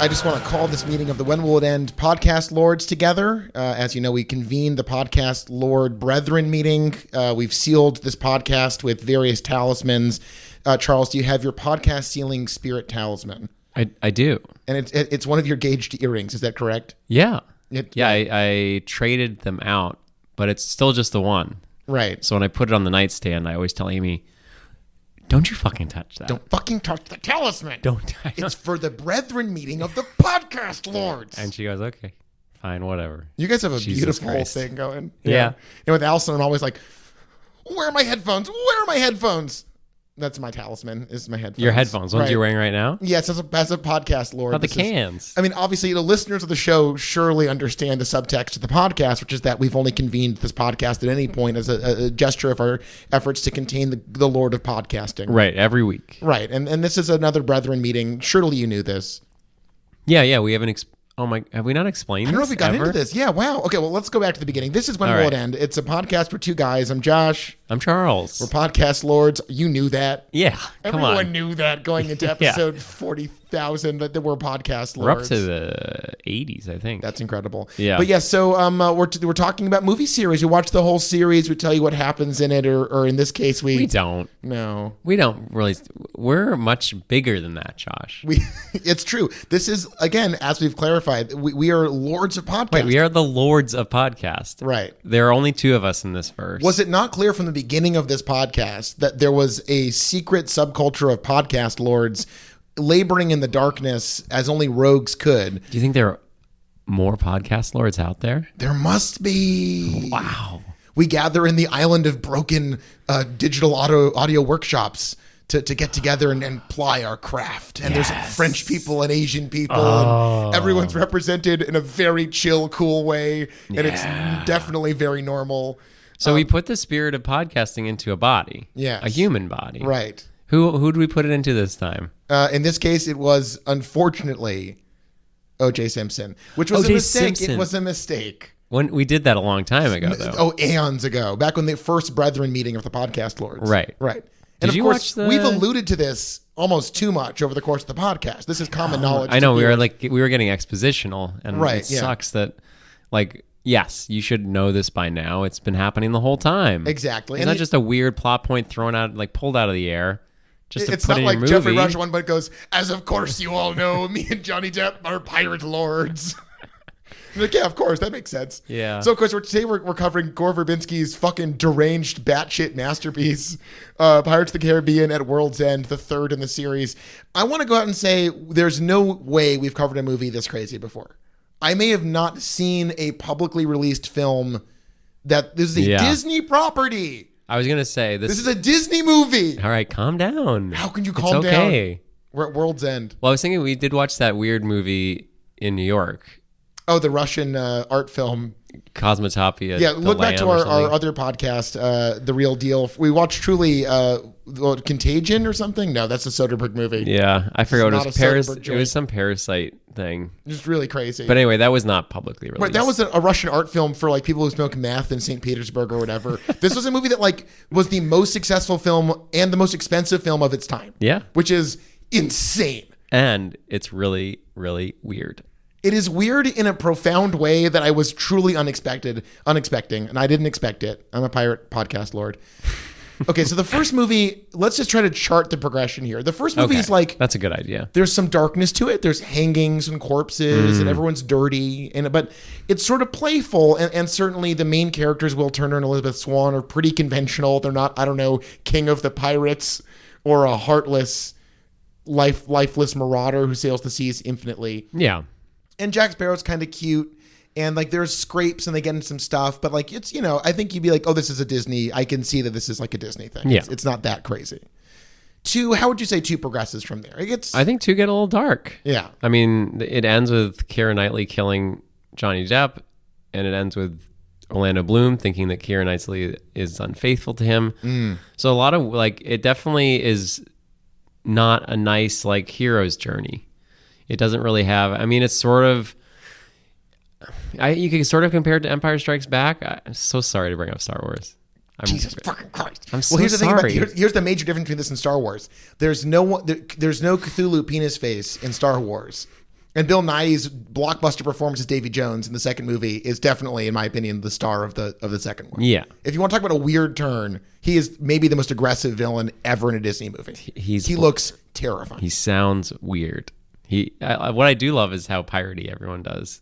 I just want to call this meeting of the When Will It End podcast lords together. As you know, we convened the podcast Lord Brethren meeting. We've sealed this podcast with various talismans. Charles, do you have your podcast sealing spirit talisman? I do. And it's one of your gauged earrings. Is that correct? Yeah. I traded them out, but it's still just the one. Right. So when I put it on the nightstand, I always tell Amy, don't you fucking touch that. Don't fucking touch the talisman. Don't. It's for the Brethren meeting of the podcast lords. And she goes, okay, fine, whatever. You guys have a Jesus beautiful Christ. thing going. Yeah. And with Allison, I'm always like, where are my headphones? Where are my headphones? That's my talisman, is my headphones. Your headphones, ones you're wearing right now? Yes, as a podcast lord. Not the cans. I mean, obviously, the listeners of the show surely understand the subtext of the podcast, which is that we've only convened this podcast at any point as a gesture of our efforts to contain the Lord of podcasting. Right, every week. Right, and this is another Brethren meeting. Surely you knew this. Yeah, we haven't... have we not explained this? I don't know if we got ever? into this. Yeah, wow. Okay, well, let's go back to the beginning. This is When Will It End? It's a podcast for two guys. I'm Josh. I'm Charles. We're podcast lords. You knew that. Yeah, come on. Everyone knew that going into episode 40,000 that there were podcast lords. We're up to the 80s, I think. That's incredible. Yeah. But yeah, so we're talking about movie series. We watch the whole series. We tell you what happens in it, or in this case, We don't. No. We don't really. We're much bigger than that, Josh. It's true. This is, again, as we've clarified, we are lords of podcast. Wait, we are the lords of podcast. Right. There are only two of us in this verse. Was it not clear from the beginning of this podcast that there was a secret subculture of podcast lords laboring in the darkness as only rogues could? Do you think there are more podcast lords out there? There must be. Wow. We gather in the island of broken digital audio workshops to get together and ply our craft. And there's French people and Asian people. And everyone's represented in a very chill, cool way. And it's definitely very normal. So we put the spirit of podcasting into a body. Yes. A human body. Right. Who do we put it into this time? In this case, it was, unfortunately, O.J. Simpson, which was a O.J. mistake. Simpson. It was a mistake. When we did that a long time ago, though. Oh, aeons ago. Back when the first Brethren meeting of the podcast lords. Right. And Did of you course, watch we've alluded to this almost too much over the course of the podcast. This is common knowledge. I know to we were getting expositional, and it sucks that, yes, you should know this by now. It's been happening the whole time. Exactly. It's not just a weird plot point thrown out, pulled out of the air. Just to it's put not in like your movie. Jeffrey Rush one, but it goes, as of course you all know, me and Johnny Depp are pirate lords. Yeah, of course, that makes sense. Yeah. So, of course, today we're covering Gore Verbinski's fucking deranged batshit masterpiece, Pirates of the Caribbean at World's End, the third in the series. I want to go out and say there's no way we've covered a movie this crazy before. I may have not seen a publicly released film that this is a Disney property. I was going to say this is a Disney movie. All right, calm down. How can you calm down? Okay. We're at World's End. Well, I was thinking we did watch that weird movie in New York. Oh, the Russian art film. Cosmotopia. Yeah, look back to our other podcast, The Real Deal. We watched truly Contagion or something. No, that's a Soderbergh movie. Yeah, I forgot It's it was It was some Parasite thing. It's really crazy. But anyway, that was not publicly released. Right, that was a Russian art film for people who smoke meth in St. Petersburg or whatever. This was a movie that was the most successful film and the most expensive film of its time. Yeah. Which is insane. And it's really, really weird. It is weird in a profound way that I was truly unexpecting, and I didn't expect it. I'm a pirate podcast lord. Okay, so the first movie, let's just try to chart the progression here. The first movie is that's a good idea. There's some darkness to it. There's hangings and corpses, and everyone's dirty, but it's sort of playful, and certainly the main characters, Will Turner and Elizabeth Swann, are pretty conventional. They're not, king of the pirates or a heartless, lifeless marauder who sails the seas infinitely. Yeah. And Jack Sparrow's kind of cute, and there's scrapes and they get into some stuff, but it's, I think you'd be like, oh, this is a Disney. I can see that this is a Disney thing. Yeah. It's not that crazy. 2, how would you say 2 progresses from there? I think 2 get a little dark. Yeah. I mean, it ends with Keira Knightley killing Johnny Depp, and it ends with Orlando Bloom thinking that Keira Knightley is unfaithful to him. So a lot of it definitely is not a nice hero's journey. It doesn't really have. I mean, it's sort of. You can sort of compare it to Empire Strikes Back. I'm so sorry to bring up Star Wars. Jesus fucking Christ! I'm so here's the sorry. thing here's the major difference between this and Star Wars. There's no Cthulhu penis face in Star Wars. And Bill Nighy's blockbuster performance as Davy Jones in the second movie is definitely, in my opinion, the star of the second one. Yeah. If you want to talk about a weird turn, he is maybe the most aggressive villain ever in a Disney movie. He looks terrifying. He sounds weird. What I do love is how piratey everyone does.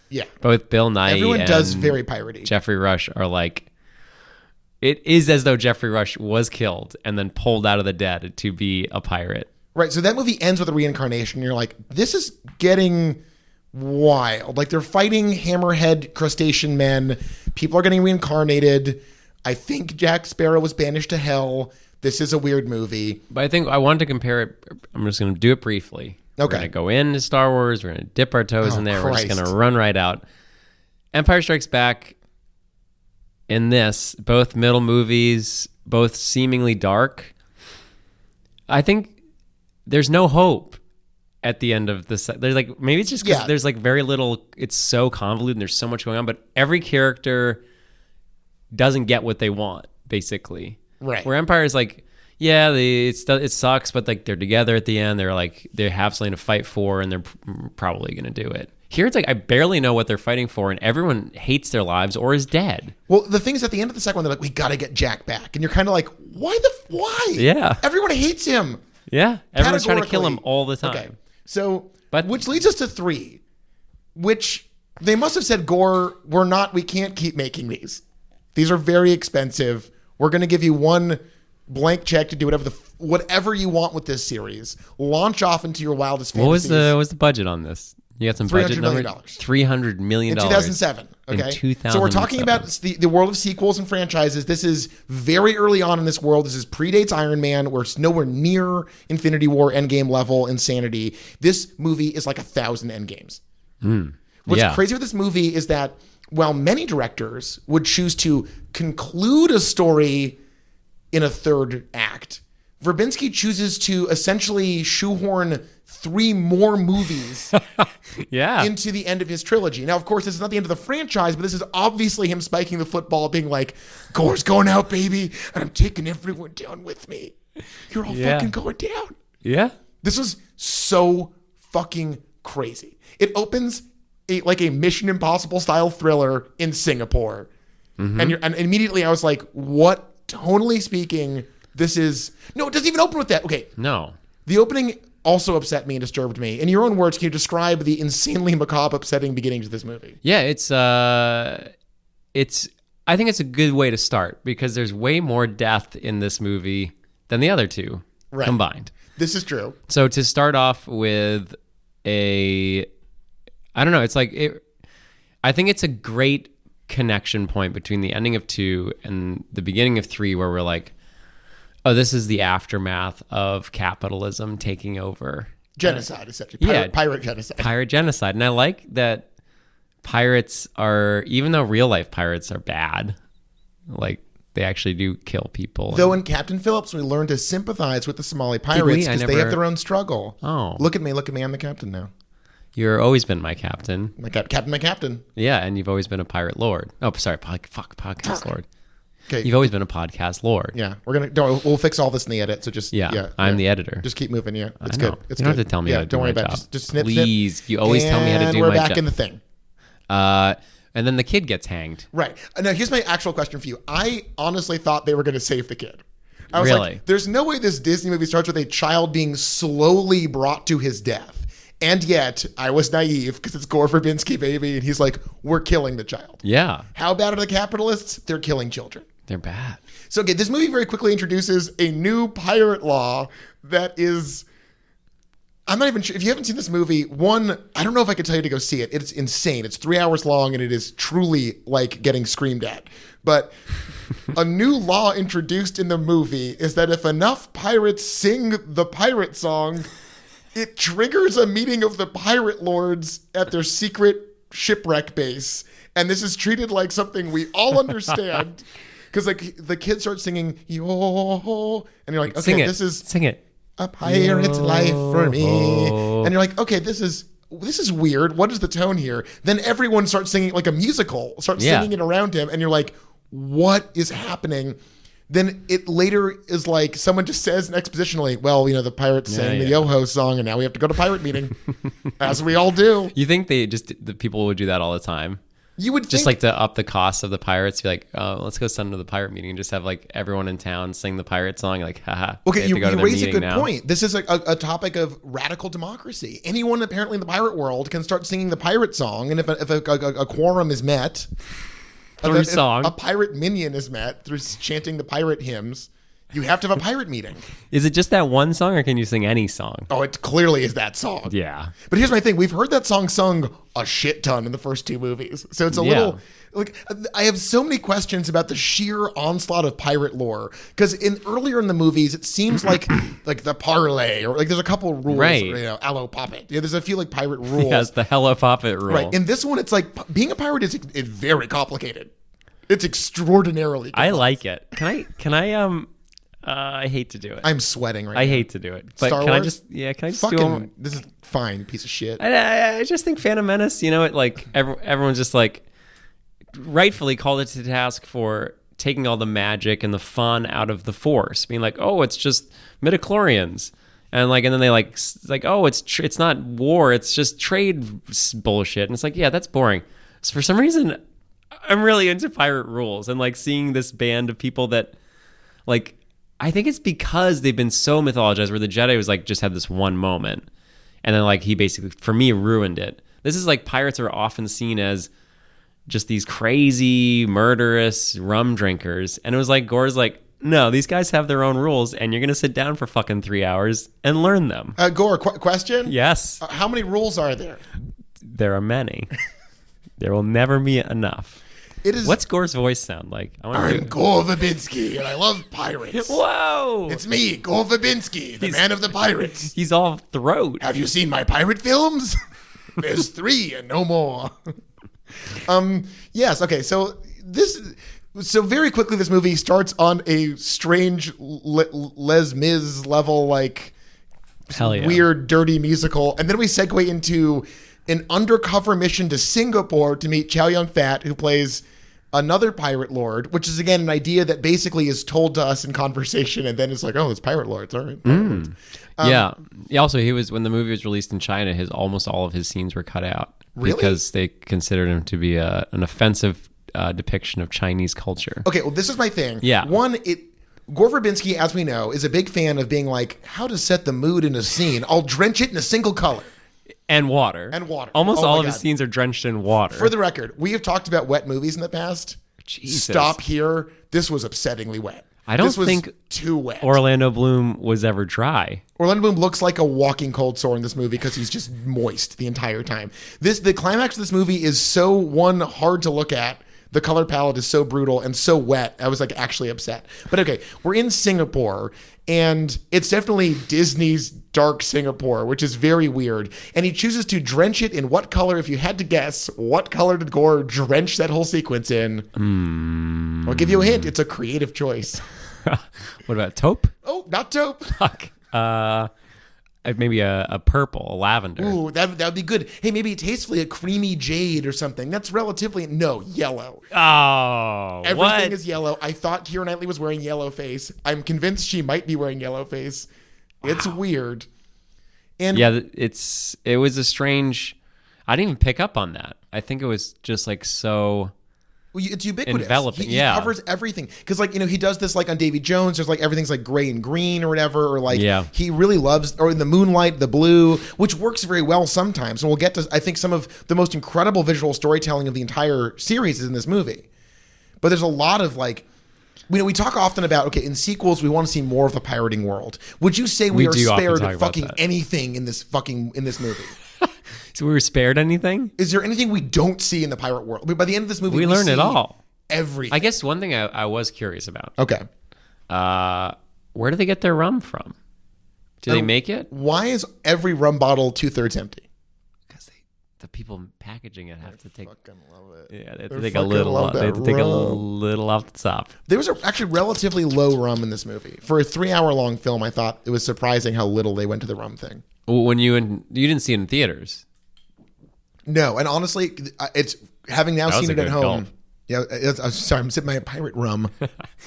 Yeah. Both Bill Nighy Everyone and does very piratey. Jeffrey Rush are like, it is as though Jeffrey Rush was killed and then pulled out of the dead to be a pirate. Right, so that movie ends with a reincarnation. You're like, this is getting wild. Like, they're fighting hammerhead crustacean men. People are getting reincarnated. I think Jack Sparrow was banished to hell. This is a weird movie. But I think I wanted to compare it. I'm just going to do it briefly. Okay. We're going to go into Star Wars. We're going to dip our toes in there. Christ. We're just going to run right out. Empire Strikes Back and this, both middle movies, both seemingly dark. I think there's no hope at the end of this. There's like, maybe it's just because there's like very little, it's so convoluted and there's so much going on, but every character doesn't get what they want, basically. Right. Where Empire is like, yeah, it sucks, but like they're together at the end. They're like, they have something to fight for and they're probably going to do it. Here it's like, I barely know what they're fighting for and everyone hates their lives or is dead. Well, the thing is, at the end of the second one, they're like, we got to get Jack back. And you're kind of like, why? Yeah. Everyone hates him. Yeah, everyone's trying to kill him all the time. Okay, so which leads us to 3, which they must have said, Gore, we can't keep making these. These are very expensive. We're going to give you one blank check to do whatever you want with this series. Launch off into your wildest fantasies. What was the budget on this? You got some budget numbers? $300 million. $300 million. In 2007. Okay. In 2007. So we're talking about the world of sequels and franchises. This is very early on in this world. This is predates Iron Man. We're nowhere near Infinity War Endgame level insanity. This movie is like 1,000 Endgames. What's crazy with this movie is that while many directors would choose to conclude a story in a third act, Verbinski chooses to essentially shoehorn 3 more movies into the end of his trilogy. Now, of course, this is not the end of the franchise, but this is obviously him spiking the football, being like, Gore's going out, baby, and I'm taking everyone down with me. You're all fucking going down. Yeah. This was so fucking crazy. It opens like a Mission Impossible style thriller in Singapore. And immediately I was like, what, tonally speaking, this is... No, it doesn't even open with that. Okay. No. The opening also upset me and disturbed me. In your own words, can you describe the insanely macabre, upsetting beginning to this movie? Yeah, I think it's a good way to start because there's way more death in this movie than the other two combined. This is true. So to start off with I don't know, I think it's a great connection point between the ending of 2 and the beginning of 3 where we're like, oh, this is the aftermath of capitalism taking over. Genocide, essentially. Pirate genocide. Pirate genocide. And I like that pirates are, even though real life pirates are bad, like they actually do kill people. Though in Captain Phillips, we learned to sympathize with the Somali pirates because they have their own struggle. Oh. Look at me, I'm the captain now. You've always been my captain. My captain. Yeah, and you've always been a pirate lord. Oh, sorry, podcast lord. Okay. You've always been a podcast lord. Yeah, we'll fix all this in the edit. So just I'm the editor. Just keep moving. Yeah, it's I know. good. It's you don't good. have to tell me how to do don't worry my about job. it. Just snip. Please, you always tell me how to do my job. And we're back in the thing. And then the kid gets hanged. Right. Now here's my actual question for you. I honestly thought they were going to save the kid. I was Really? like, there's no way this Disney movie starts with a child being slowly brought to his death. And yet, I was naive because it's Gore Verbinski, baby. And he's like, we're killing the child. Yeah. How bad are the capitalists? They're killing children. They're bad. So, okay, this movie very quickly introduces a new pirate law that is... I'm not even sure. If you haven't seen this movie, I don't know if I could tell you to go see it. It's insane. It's 3 hours long, and it is truly like getting screamed at. But a new law introduced in the movie is that if enough pirates sing the pirate song... it triggers a meeting of the pirate lords at their secret shipwreck base. And this is treated like something we all understand. Because like the kids start singing, yo, and you're like, okay, sing it. A pirate's life for me. And you're like, okay, this is weird. What is the tone here? Then everyone starts singing like a musical, singing it around him. And you're like, what is happening? then it later is like someone just says expositionally, well, the pirates sang the Yo-Ho song and now we have to go to pirate meeting. As we all do. You think the people would do that all the time? You would just think, like to up the cost of the pirates, be like, let's go send them to the pirate meeting and just have like everyone in town sing the pirate song, like, haha. Okay, you raise a good point. This is a topic of radical democracy. Anyone apparently in the pirate world can start singing the pirate song, and if a quorum is met, through song, a pirate minion is met through chanting the pirate hymns, you have to have a pirate meeting. Is it just that one song, or can you sing any song? Oh, it clearly is that song. Yeah. But here's my thing. We've heard that song sung a shit ton in the first 2 movies. So it's a little... Like, I have so many questions about the sheer onslaught of pirate lore. Because earlier in the movies, it seems like the parlay, or like there's a couple rules. Right. Hello Poppet. There's a few like pirate rules. Yes, the Hello Poppet rule. Right. In this one, it's like being a pirate is very complicated. It's extraordinarily complex. I like it. Can I I hate to do it. I'm sweating right now. I hate to do it. But Star can Wars? I just Fucking, do them? This is fine, piece of shit. I just think Phantom Menace, it like everyone's just like rightfully called it to task for taking all the magic and the fun out of the Force, being like, oh, it's just midichlorians. And then they like, oh, it's not war, it's just trade bullshit. And it's like, yeah, that's boring. So for some reason, I'm really into pirate rules and like seeing this band of people that like, I think it's because they've been so mythologized where the Jedi was like, just had this one moment. And then like, he basically, for me, ruined it. This is like, pirates are often seen as just these crazy, murderous rum drinkers. And it was like, Gore's like, no, these guys have their own rules, and you're going to sit down for fucking 3 hours and learn them. Gore, question? Yes. How many rules are there? There are many. There will never be enough. What's Gore's voice sound like? I'm Gore Verbinki, and I love pirates. Whoa! It's me, Gore Verbinki, the man of the pirates. He's all throat. Have you seen my pirate films? There's 3 and no more. Yes. Okay. So very quickly, this movie starts on a strange Les Mis level, like hell yeah, weird, dirty musical, and then we segue into an undercover mission to Singapore to meet Chow Yun-fat, who plays another pirate lord, which is again an idea that basically is told to us in conversation, and then it's like, oh, it's pirate lords. All right. Lords. Yeah. Also, he was, when the movie was released in China, almost all of his scenes were cut out. Really? Because they considered him to be an offensive depiction of Chinese culture. Okay, well, this is my thing. Yeah. One, Gore Verbinki, as we know, is a big fan of being like, how to set the mood in a scene. I'll drench it in a single color. And water. Almost all of his scenes are drenched in water. For the record, we have talked about wet movies in the past. Jesus. Stop here. This was upsettingly wet. I don't think too wet. Orlando Bloom was ever dry. Orlando Bloom looks like a walking cold sore in this movie because he's just moist the entire time. The climax of this movie is so hard to look at. The color palette is so brutal and so wet. I was like actually upset. But okay, we're in Singapore, and it's definitely Disney's dark Singapore, which is very weird. And he chooses to drench it in what color? If you had to guess, what color did Gore drench that whole sequence in? I'll give you a hint. It's a creative choice. What about taupe? Oh, not taupe. Fuck. Maybe a purple, a lavender. Ooh, that would be good. Hey, maybe tastefully a creamy jade or something. That's relatively... No, yellow. Oh, Everything is yellow. I thought Keira Knightley was wearing yellow face. I'm convinced she might be wearing yellow face. Wow. It's weird. And yeah, it was a strange... I didn't even pick up on that. I think it was just like so... It's ubiquitous. Enveloping, he covers everything. Because, like, he does this, like, on Davy Jones. There's, like, everything's, like, gray and green or whatever. Or, like, he really loves, or in the moonlight, the blue, which works very well sometimes. And we'll get to, I think, some of the most incredible visual storytelling of the entire series is in this movie. But there's a lot of, like, we talk often about, okay, in sequels, we want to see more of the pirating world. Would you say we are spared fucking anything in this movie? So we were spared anything? Is there anything we don't see in the pirate world? By the end of this movie, we learn it all. Everything. I guess one thing I was curious about. Okay. Where do they get their rum from? Do they make it? Why is every rum bottle 2/3 empty? Because the people packaging it have to take. Fucking love it. Yeah, they have to take a little. They have to take a little off the top. There was actually relatively low rum in this movie for a 3-hour-long film. I thought it was surprising how little they went to the rum thing. Well, when you didn't see it in theaters. No, and honestly, it's having now seen it at home. Film. Yeah, I'm sorry, I'm sipping my pirate rum.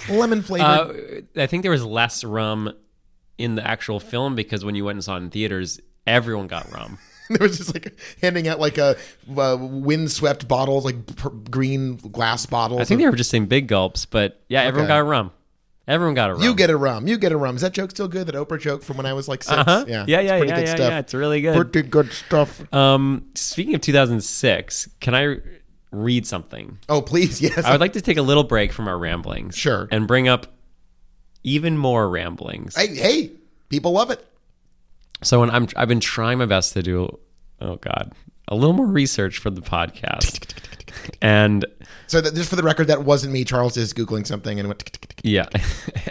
Lemon flavored. I think there was less rum in the actual film because when you went and saw it in theaters, everyone got rum. There was just like handing out like a windswept bottles, like green glass bottles. I think they were just saying big gulps, but yeah, everyone got a rum. Everyone got a rum. You get a rum. You get a rum. Is that joke still good? That Oprah joke from when I was like 6? Uh-huh. Yeah. Yeah, It's pretty good stuff. yeah. It's really good. Pretty good stuff. Speaking of 2006, can I read something? Oh, please, yes. I would like to take a little break from our ramblings. Sure. And bring up even more ramblings. Hey, people love it. So when I've been trying my best to do, a little more research for the podcast. And so just for the record, that wasn't me. Charles is Googling something and went. Yeah.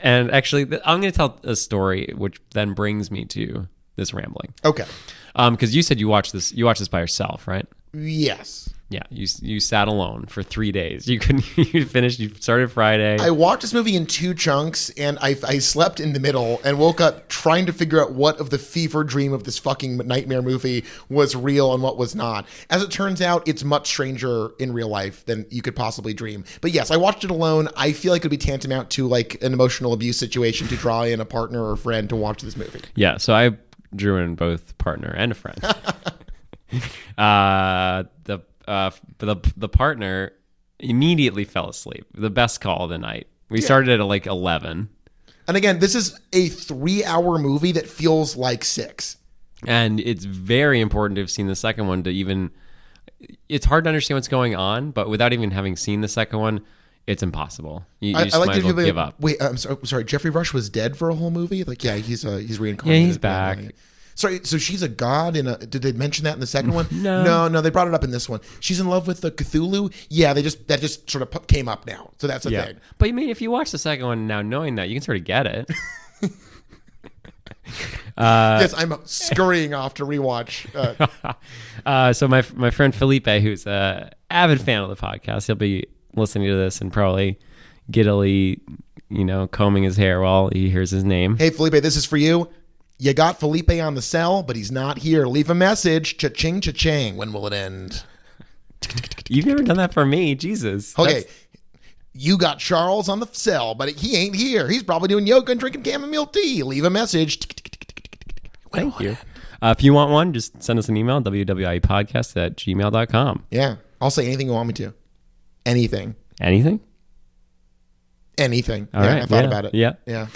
And actually, I'm going to tell a story, which then brings me to this rambling. Okay. Because you said you watched this by yourself, right? Yes. Yeah, you sat alone for 3 days. You finished. You started Friday. I watched this movie in 2 chunks, and I slept in the middle and woke up trying to figure out what of the fever dream of this fucking nightmare movie was real and what was not. As it turns out, it's much stranger in real life than you could possibly dream. But yes, I watched it alone. I feel like it would be tantamount to like an emotional abuse situation to draw in a partner or a friend to watch this movie. Yeah, so I drew in both partner and a friend. The partner immediately fell asleep. The best call of the night. We started at like 11. And again, this is a 3-hour movie that feels like 6. And it's very important to have seen the second one to even... It's hard to understand what's going on, but without even having seen the second one, it's impossible. You just might as well give up. Wait, I'm sorry. Jeffrey Rush was dead for a whole movie? Like, yeah, he's reincarnated. Yeah, he's back. Sorry, so she's a god in a... Did they mention that in the second one? No. No, they brought it up in this one. She's in love with the Cthulhu? Yeah, that just sort of came up now. So that's the thing. But I mean, if you watch the second one now knowing that, you can sort of get it. Yes, I'm scurrying off to rewatch. So my friend Felipe, who's an avid fan of the podcast, he'll be listening to this and probably giddily, combing his hair while he hears his name. Hey, Felipe, this is for you. You got Felipe on the cell, but he's not here. Leave a message. Cha-ching, cha-ching. When will it end? You've never done that for me. Jesus. Okay. You got Charles on the cell, but he ain't here. He's probably doing yoga and drinking chamomile tea. Leave a message. Thank you. If you want one, just send us an email, wwiepodcast@gmail.com. Yeah. I'll say anything you want me to. Anything. Anything? Anything. All right. I thought about it. Yeah. Yeah.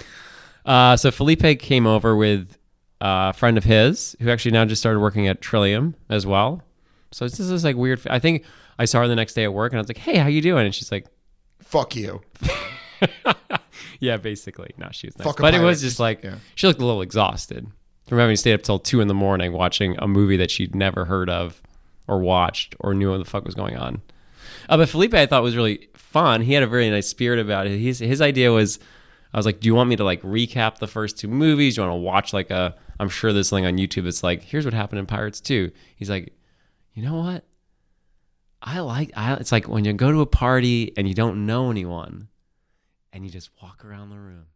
So Felipe came over with a friend of his who actually now just started working at Trillium as well. So this is like weird. I think I saw her the next day at work and I was like, hey, how you doing? And she's like, fuck you. Yeah, basically. No, she was nice. Fuck a but it pirate. was just like, she looked a little exhausted from having stayed up till 2 a.m. watching a movie that she'd never heard of or watched or knew what the fuck was going on. But Felipe, I thought was really fun. He had a very nice spirit about it. His idea was, I was like, do you want me to like recap the first 2 movies? Do you want to watch like I'm sure there's something on YouTube that's like, here's what happened in Pirates 2. He's like, you know what? It's like when you go to a party and you don't know anyone and you just walk around the room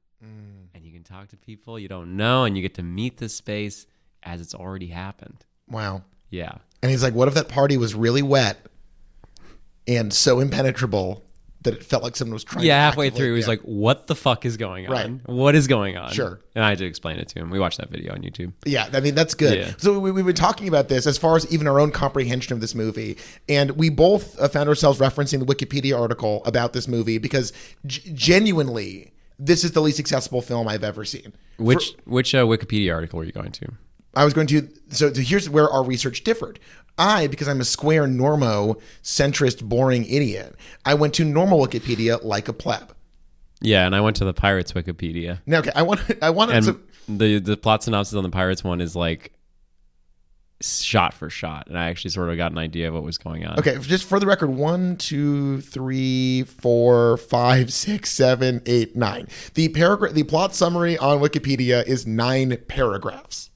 and you can talk to people you don't know and you get to meet the space as it's already happened. Wow. Yeah. And he's like, what if that party was really wet and so impenetrable that it felt like someone was trying to halfway through, he was like, what the fuck is going on? Right. What is going on? Sure. And I had to explain it to him. We watched that video on YouTube. Yeah, I mean, that's good. Yeah. So we've been talking about this as far as even our own comprehension of this movie. And we both found ourselves referencing the Wikipedia article about this movie because genuinely, this is the least accessible film I've ever seen. Which Wikipedia article were you going to? I was going to... So here's where our research differed. Because I'm a square normo-centrist, boring idiot, I went to normal Wikipedia like a pleb. Yeah, and I went to the Pirates Wikipedia. Now, okay, I wanted and to... the plot synopsis on the Pirates one is like shot for shot, and I actually sort of got an idea of what was going on. Okay, just for the record, 1, 2, 3, 4, 5, 6, 7, 8, 9. The plot summary on Wikipedia is 9 paragraphs.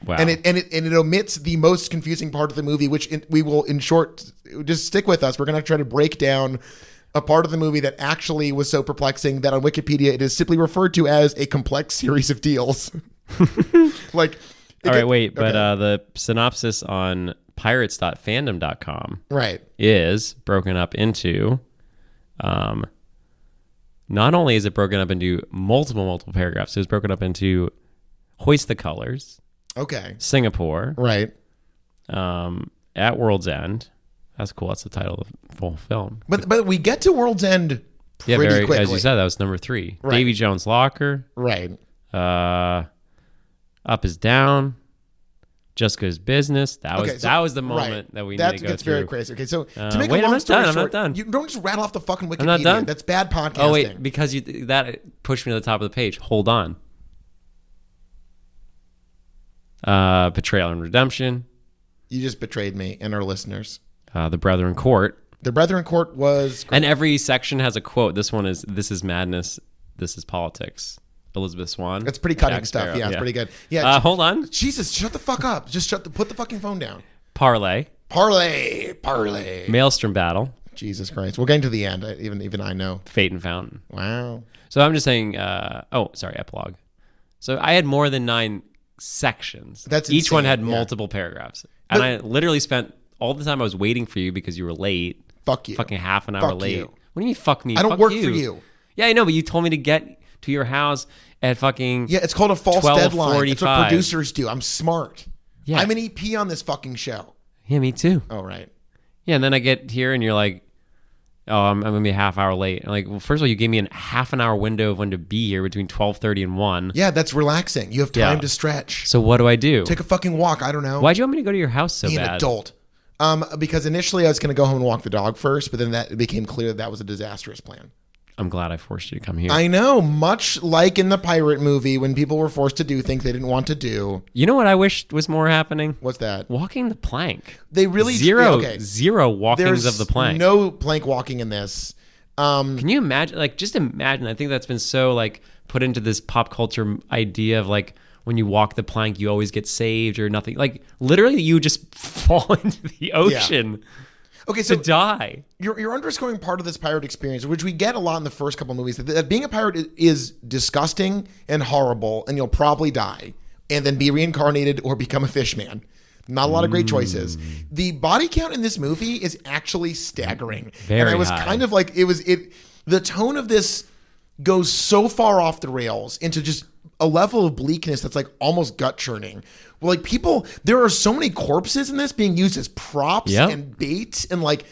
Wow. And it omits the most confusing part of the movie, which we will, in short, just stick with us. We're going to try to break down a part of the movie that actually was so perplexing that on Wikipedia it is simply referred to as a complex series of deals. Like, all right, wait, but the synopsis on pirates.fandom.com right is broken up into Not only is it broken up into multiple paragraphs, it was broken up into Hoist the Colors, Okay. Singapore, Right. At World's End. That's cool. That's the title of the full film. But we get to World's End pretty quickly. As you said, that was number 3. Right. Davy Jones' Locker. Right. Up is Down. Jessica's Business. That was the moment right. that we that need to go gets through. very crazy. Okay, so to make wait, a long story short, I'm not done. You don't just rattle off the fucking Wikipedia. I'm not done. That's bad podcasting. Oh wait, because that pushed me to the top of the page. Hold on. Betrayal and Redemption. You just betrayed me and our listeners. The Brethren Court. The Brethren Court was great. And every section has a quote. This one is, "This is madness. This is politics." Elizabeth Swan. That's pretty cutting Jack stuff. Sparrow. Yeah, it's pretty good. Yeah. Hold on. Jesus, shut the fuck up. Just put the fucking phone down. Parlay. Parlay. Maelstrom Battle. Jesus Christ. We're getting to the end. Even I know. Fate and Fountain. Wow. So I'm just saying, epilogue. So I had more than 9 sections. That's Each one insane, had yeah. multiple paragraphs. And I literally spent all the time I was waiting for you because you were late. Fuck you. Fucking half an hour Fuck late. you. What do you mean fuck me? I don't Fuck work you. for you. Yeah, I know, but you told me to get to your house at fucking Yeah, it's called a false deadline. That's what 12:45. producers do. I'm smart. Yeah. I'm an EP on this fucking show. Yeah, me too. Oh, right. Yeah, and then I get here and you're like, oh, I'm going to be a half hour late. I'm like, well, first of all, you gave me a half an hour window of when to be here between 12:30 and 1. Yeah, that's relaxing. You have time Yeah. to stretch. So what do I do? Take a fucking walk. I don't know. Why'd you want me to go to your house so Be an bad? adult. Because initially I was going to go home and walk the dog first, but then it became clear that was a disastrous plan. I'm glad I forced you to come here. I know, much like in the pirate movie when people were forced to do things they didn't want to do. You know what I wish was more happening? What's that? Walking the plank. They really Zero walkings There's of the plank. no plank walking in this. Can you imagine? Like, just imagine. I think that's been so like put into this pop culture idea of like when you walk the plank, you always get saved or nothing. Like literally, you just fall into the ocean Okay, so to die. you're underscoring part of this pirate experience, which we get a lot in the first couple movies. That being a pirate is disgusting and horrible, and you'll probably die and then be reincarnated or become a fish man. Not a lot of great choices. The body count in this movie is actually staggering. Very and I was high. kind of like, the tone of this goes so far off the rails into just a level of bleakness that's like almost gut churning. Well, like there are so many corpses in this being used as props Yep. and bait, and like,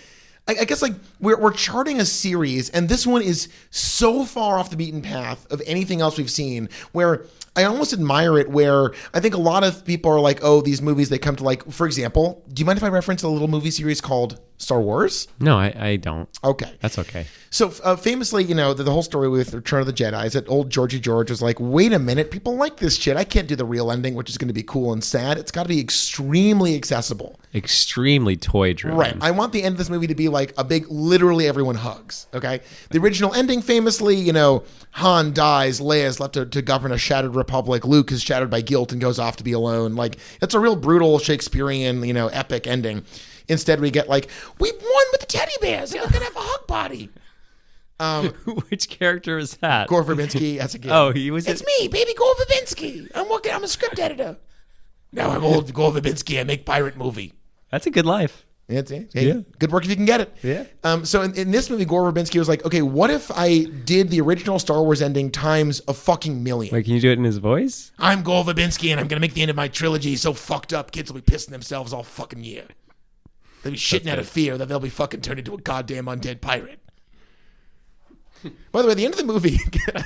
I guess like we're charting a series, and this one is so far off the beaten path of anything else we've seen, where I almost admire it, where I think a lot of people are like, oh, these movies, they come to like, for example, do you mind if I reference a little movie series called Star Wars? No, I don't. Okay. That's okay. So famously, the whole story with Return of the Jedi is that old Georgie George was like, wait a minute, people like this shit. I can't do the real ending, which is going to be cool and sad. It's got to be extremely accessible. Extremely toy driven. Right. I want the end of this movie to be like a big, literally everyone hugs. Okay. The original ending, famously, Han dies, Leia's left to govern a shattered republic. Luke is shattered by guilt and goes off to be alone. Like, it's a real brutal Shakespearean, epic ending. Instead, we get like, we won with the teddy bears and we're going to have a hug party. Which character is that? Gore Verbinki as a kid. Oh, he was. It's me, baby Gore Verbinki. I'm a script editor. Now I'm old Gore Verbinki. I make pirate movie. That's a good life. Hey, Yeah. Good work if you can get it. Yeah. So in this movie, Gore Verbinski was like, okay, what if I did the original Star Wars ending times a fucking million? Wait, can you do it in his voice? I'm Gore Verbinski, and I'm going to make the end of my trilogy so fucked up, kids will be pissing themselves all fucking year. They'll be shitting out of fear that they'll be fucking turned into a goddamn undead pirate. By the way, the end of the movie,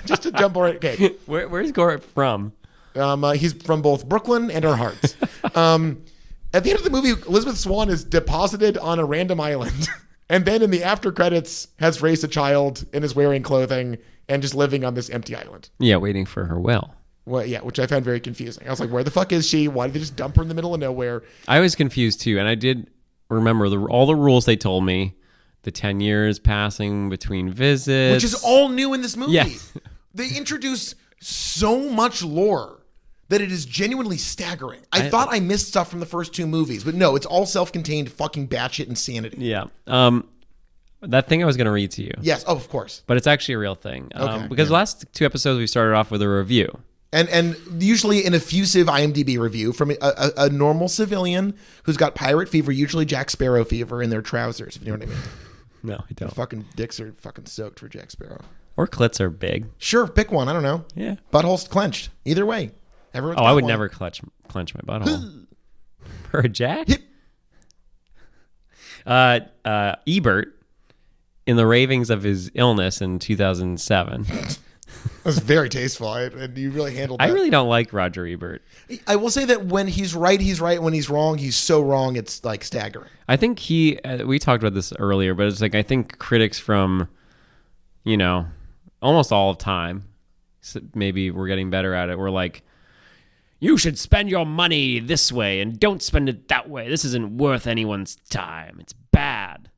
just to jump right, okay. Where's Gore from? He's from both Brooklyn and our hearts. At the end of the movie, Elizabeth Swann is deposited on a random island, and then in the after credits has raised a child and is wearing clothing and just living on this empty island. Yeah, waiting for her will. Well, yeah, which I found very confusing. I was like, where the fuck is she? Why did they just dump her in the middle of nowhere? I was confused too, and I did remember all the rules they told me. The 10 years passing between visits. Which is all new in this movie. Yeah. They introduce so much lore that it is genuinely staggering. I thought I missed stuff from the first 2 movies, but no, it's all self-contained fucking batshit insanity. Yeah. That thing I was going to read to you. Yes, oh, of course. But it's actually a real thing. Okay, because the last 2 episodes we started off with a review. And usually an effusive IMDb review from a normal civilian who's got pirate fever, usually Jack Sparrow fever in their trousers, if you know what I mean. No, I Their don't. fucking dicks are fucking soaked for Jack Sparrow. Or clits are big. Sure, pick one. I don't know. Yeah. Butthole's clenched. Either way. Everyone's Oh, got I would one. never clench my butthole. For a Jack? Ebert, in the ravings of his illness in 2007. That's very tasteful. And you really handled that. I really don't like Roger Ebert. I will say that when he's right, he's right. When he's wrong, he's so wrong, it's like staggering. I think we talked about this earlier, but it's like I think critics from, almost all of time, so maybe we're getting better at it, we're like, you should spend your money this way and don't spend it that way. This isn't worth anyone's time. It's bad.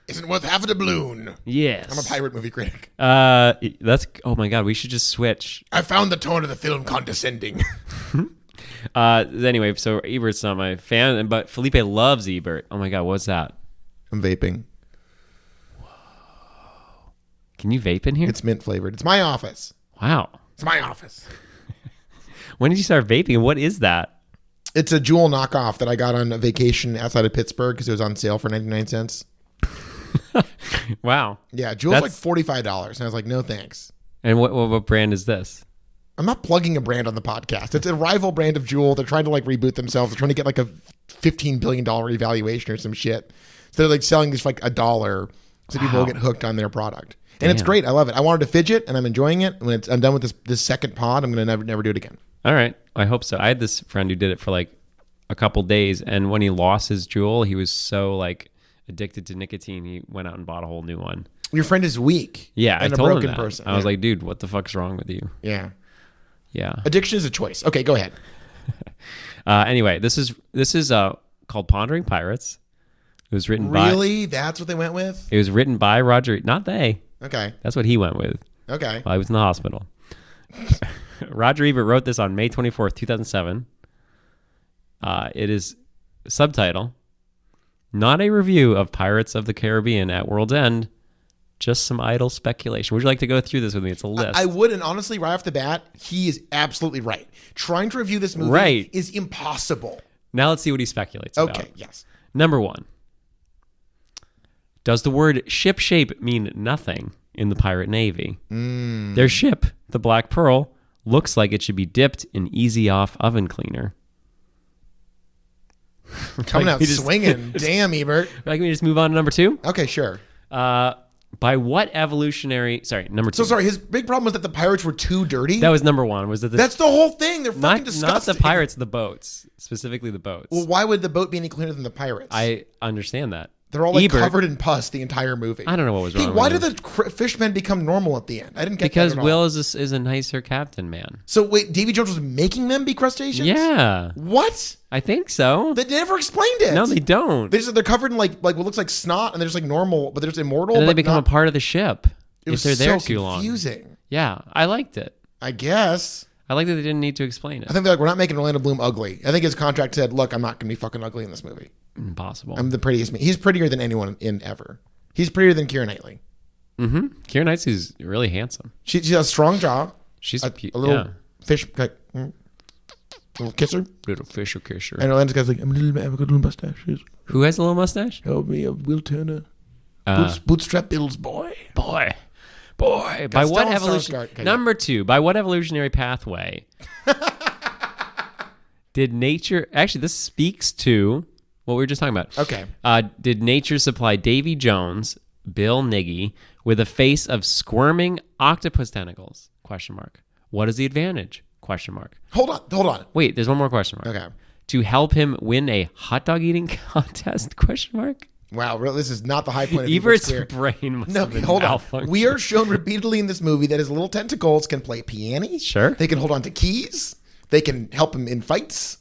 Isn't worth half a doubloon. Yes. I'm a pirate movie critic. Oh my God, we should just switch. I found the tone of the film condescending. Anyway, so Ebert's not my fan, but Felipe loves Ebert. Oh my God, what's that? I'm vaping. Can you vape in here? It's mint flavored. It's my office. Wow. It's my office. When did you start vaping? What is that? It's a Juul knockoff that I got on a vacation outside of Pittsburgh because it was on sale for 99 cents. Wow. Yeah, Juul's like $45. And I was like, no thanks. And what brand is this? I'm not plugging a brand on the podcast. It's a rival brand of Juul. They're trying to like reboot themselves. They're trying to get like a $15 billion evaluation or some shit. So they're like selling this for like $1 so people will get hooked on their product. And it's great. I love it. I wanted to fidget and I'm enjoying it. When I'm done with this second pod, I'm going to never do it again. All right. I hope so. I had this friend who did it for like a couple days. And when he lost his Juul, he was so like addicted to nicotine. He went out and bought a whole new one. Your friend is weak. Yeah. And I a told broken him that. person. I was like, dude, what the fuck's wrong with you? Yeah. Yeah. Addiction is a choice. Okay, go ahead. Anyway, this is called Pondering Pirates. It was written Really? That's what they went with? It was written by Roger. Not they. Okay. That's what he went with. Okay. While I was in the hospital. Roger Ebert wrote this on May 24th, 2007. It is subtitle, not a review of Pirates of the Caribbean at World's End, just some idle speculation. Would you like to go through this with me? It's a list. I would, and honestly, right off the bat, he is absolutely right. Trying to review this movie is impossible. Now let's see what he speculates about. Okay, yes. Number one. Does the word ship shape mean nothing in the pirate navy? Their ship, the Black Pearl, looks like it should be dipped in easy-off oven cleaner. Coming out swinging. Damn, Ebert. Like me just move on to number two? Okay, sure. By what evolutionary... Sorry, number two. So sorry, his big problem was that the pirates were too dirty? That was number one. That's the whole thing. They're fucking disgusting. Not the pirates, the boats. Specifically the boats. Well, why would the boat be any cleaner than the pirates? I understand that. They're all like Ebert, covered in pus the entire movie. I don't know what was wrong why with did the fishmen become normal at the end? I didn't get because that at all. Will is a nicer captain, man. So wait, Davy Jones was making them be crustaceans? Yeah. What? I think so. They never explained it. No, they don't. They're covered in like what looks like snot, and they're just like normal, but they're just immortal. And then but they become not, a part of the ship. It was if they're there so too long. confusing. Yeah, I liked it. I guess. I like that they didn't need to explain it. I think they're like, we're not making Orlando Bloom ugly. I think his contract said, look, I'm not going to be fucking ugly in this movie. Impossible. I'm the prettiest. He's prettier than anyone in ever. He's prettier than Keira Knightley. Mm-hmm. Keira Knightley's really handsome. She has a strong jaw. She's a little fish, like, little kisser. Little fisher kisser. And Orlando's guy's like, I've got a little mustache. Who has a little mustache? Help me, Will Turner. Bootstrap Bill's boy. Boy. By what evolution? Okay, Number two. By what evolutionary pathway did nature? Actually, this speaks to what we were just talking about. Okay. Did nature supply Davy Jones, Bill Nighy, with a face of squirming octopus tentacles? Question mark. What is the advantage? Question mark. Hold on. Wait, there's one more question mark. Okay. To help him win a hot dog eating contest? Question mark. Wow, really, this is not the high point of Ebert's Ebert's brain must have been hold on. malfunctioning. We are shown repeatedly in this movie that his little tentacles can play piano. Sure. They can hold on to keys. They can help him in fights.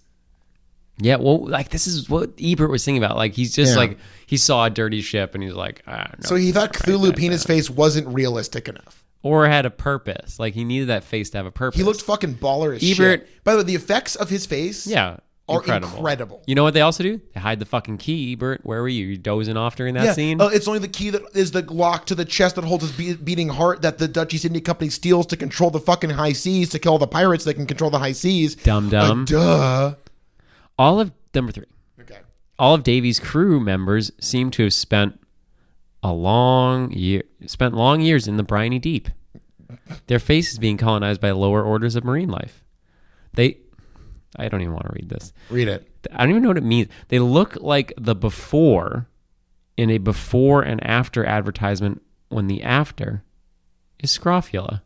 Yeah, well, like this is what Ebert was thinking about. Like he's just like he saw a dirty ship and he's like, no. So he thought Cthulhu penis face wasn't realistic enough. Or had a purpose. Like he needed that face to have a purpose. He looked fucking baller as Ebert, shit. By the way, the effects of his face are incredible. You know what they also do? They hide the fucking key, Ebert. Where were you? You dozing off during that scene? It's only the key that is the lock to the chest that holds his beating heart that the Dutch East India Company steals to control the fucking high seas, to kill all the pirates that can control the high seas. Dum-dum. Duh. All of number three. Okay. All of Davy's crew members seem to have spent spent long years in the briny deep. Their face is being colonized by lower orders of marine life. I don't even want to read this. Read it. I don't even know what it means. They look like the before in a before and after advertisement when the after is scrofula.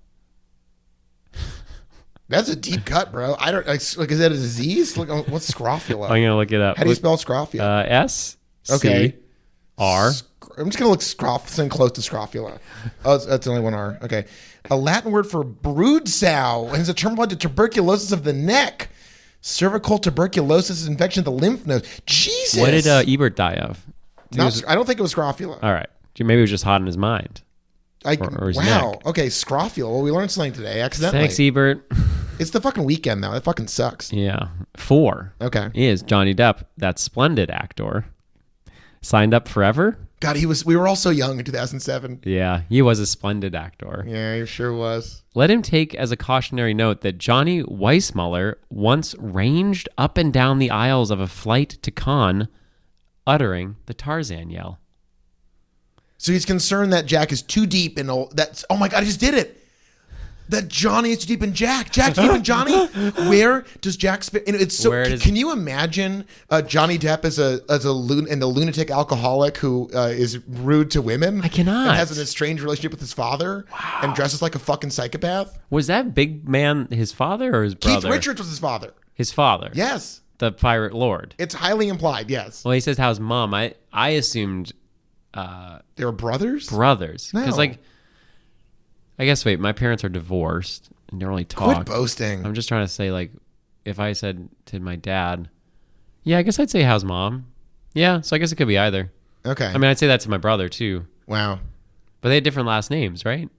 That's a deep cut, bro. I don't like. Is that a disease? Look, what's scrofula? I'm gonna look it up. How do you spell scrofula? S. Okay. C. R. I'm just gonna look something close to scrofula. Oh, that's only one R. Okay. A Latin word for brood sow, and is a term applied to tuberculosis of the neck. Cervical tuberculosis is infection of the lymph nodes. Jesus. What did Ebert die of? I don't think it was scrofula. All right. Maybe it was just hot in his mind. Or his wow. neck. Okay, scrofula. Well, we learned something today accidentally. Thanks, Ebert. It's the fucking weekend, though. That fucking sucks. Yeah. 4. Okay. Is Johnny Depp, that splendid actor, signed up forever? God, we were all so young in 2007. Yeah, he was a splendid actor. Yeah, he sure was. Let him take as a cautionary note that Johnny Weissmuller once ranged up and down the aisles of a flight to Cannes, uttering the Tarzan yell. So he's concerned that Jack is too deep in oh my God, I just did it. That Johnny is too deep in Jack. Jack's too deep in Johnny. Where does Jack spit? And it's so. Can you imagine Johnny Depp as a lunatic alcoholic who is rude to women? I cannot. And has an estranged relationship with his father. Wow. And dresses like a fucking psychopath. Was that big man his father or his brother? Keith Richards was his father. His father. Yes. The pirate lord. It's highly implied. Yes. Well, he says how's mom. I assumed they were brothers. Brothers. Because No. I guess, wait, my parents are divorced and don't really talk. Quit boasting. I'm just trying to say, if I said to my dad, yeah, I guess I'd say, how's mom? Yeah, so I guess it could be either. Okay. I mean, I'd say that to my brother, too. Wow. But they had different last names, right?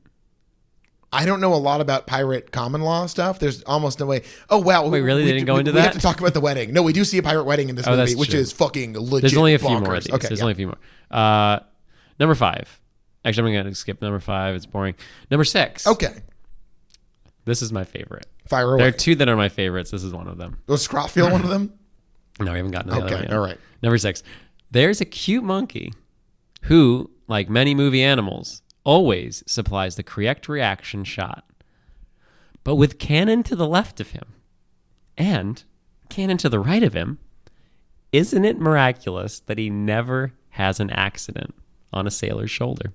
I don't know a lot about pirate common law stuff. There's almost no way. Oh, wow. Wait, really? They didn't go into that? We have to talk about the wedding. No, we do see a pirate wedding in this movie, which true. is fucking legit. There's only a few bonkers. more of these. Okay, There's only a few more. Number 5. Actually, I'm going to skip number 5. It's boring. Number 6. Okay. This is my favorite. Fire away. There are 2 that are my favorites. This is one of them. Was Scroffield one of them? No, we haven't gotten to the other one yet. All right. Number 6. There's a cute monkey who, like many movie animals, always supplies the correct reaction shot. But with Cannon to the left of him and Cannon to the right of him, isn't it miraculous that he never has an accident on a sailor's shoulder?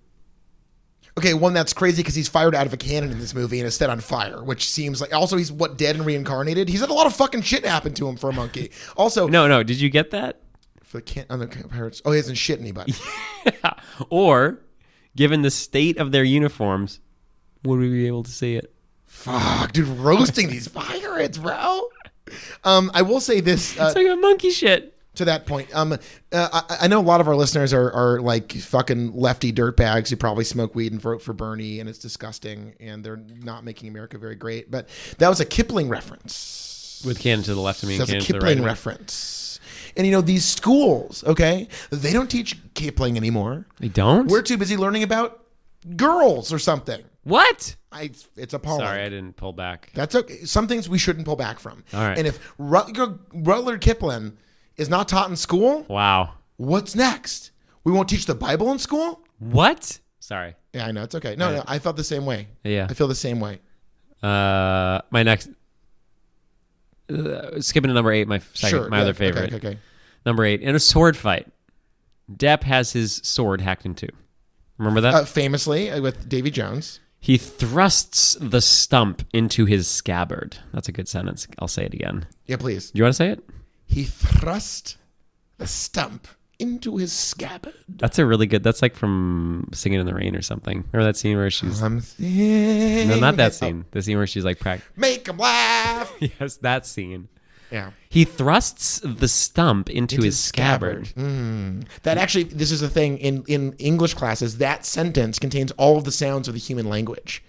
Okay, one that's crazy because he's fired out of a cannon in this movie and is set on fire, which seems like also he's dead and reincarnated. He's had a lot of fucking shit happen to him for a monkey. Also, no. Did you get that? For the on the pirates. Oh, he hasn't shit anybody. Yeah. Or, given the state of their uniforms, would we be able to see it? Fuck, dude, roasting these pirates, bro. I will say this. It's like a monkey shit. To that point, I know a lot of our listeners are like fucking lefty dirtbags who probably smoke weed and vote for Bernie, and it's disgusting, and they're not making America very great. But that was a Kipling reference. With Cannon to the left of me and That's a Cannon to the Kipling right. reference. And these schools, okay, they don't teach Kipling anymore. They don't? We're too busy learning about girls or something. What? It's appalling. Sorry, I didn't pull back. That's okay. Some things we shouldn't pull back from. All right. And if Rudyard Kipling is not taught in school, Wow. what's next? We won't teach the Bible in school? What? Sorry. Yeah, I know. It's okay. No, I felt the same way. Yeah. I feel the same way. My next... skipping to number 8, my other favorite. Okay. Number 8, in a sword fight, Depp has his sword hacked in 2. Remember that? Famously, with Davy Jones. He thrusts the stump into his scabbard. That's a good sentence. I'll say it again. Yeah, please. You want to say it? He thrust the stump into his scabbard. That's a really good... That's like from Singing in the Rain or something. Remember that scene where she's... No, not that scene. The scene where she's like... Make him laugh. Yes, that scene. Yeah. He thrusts the stump into his scabbard. That actually, this is a thing in English classes. That sentence contains all of the sounds of the human language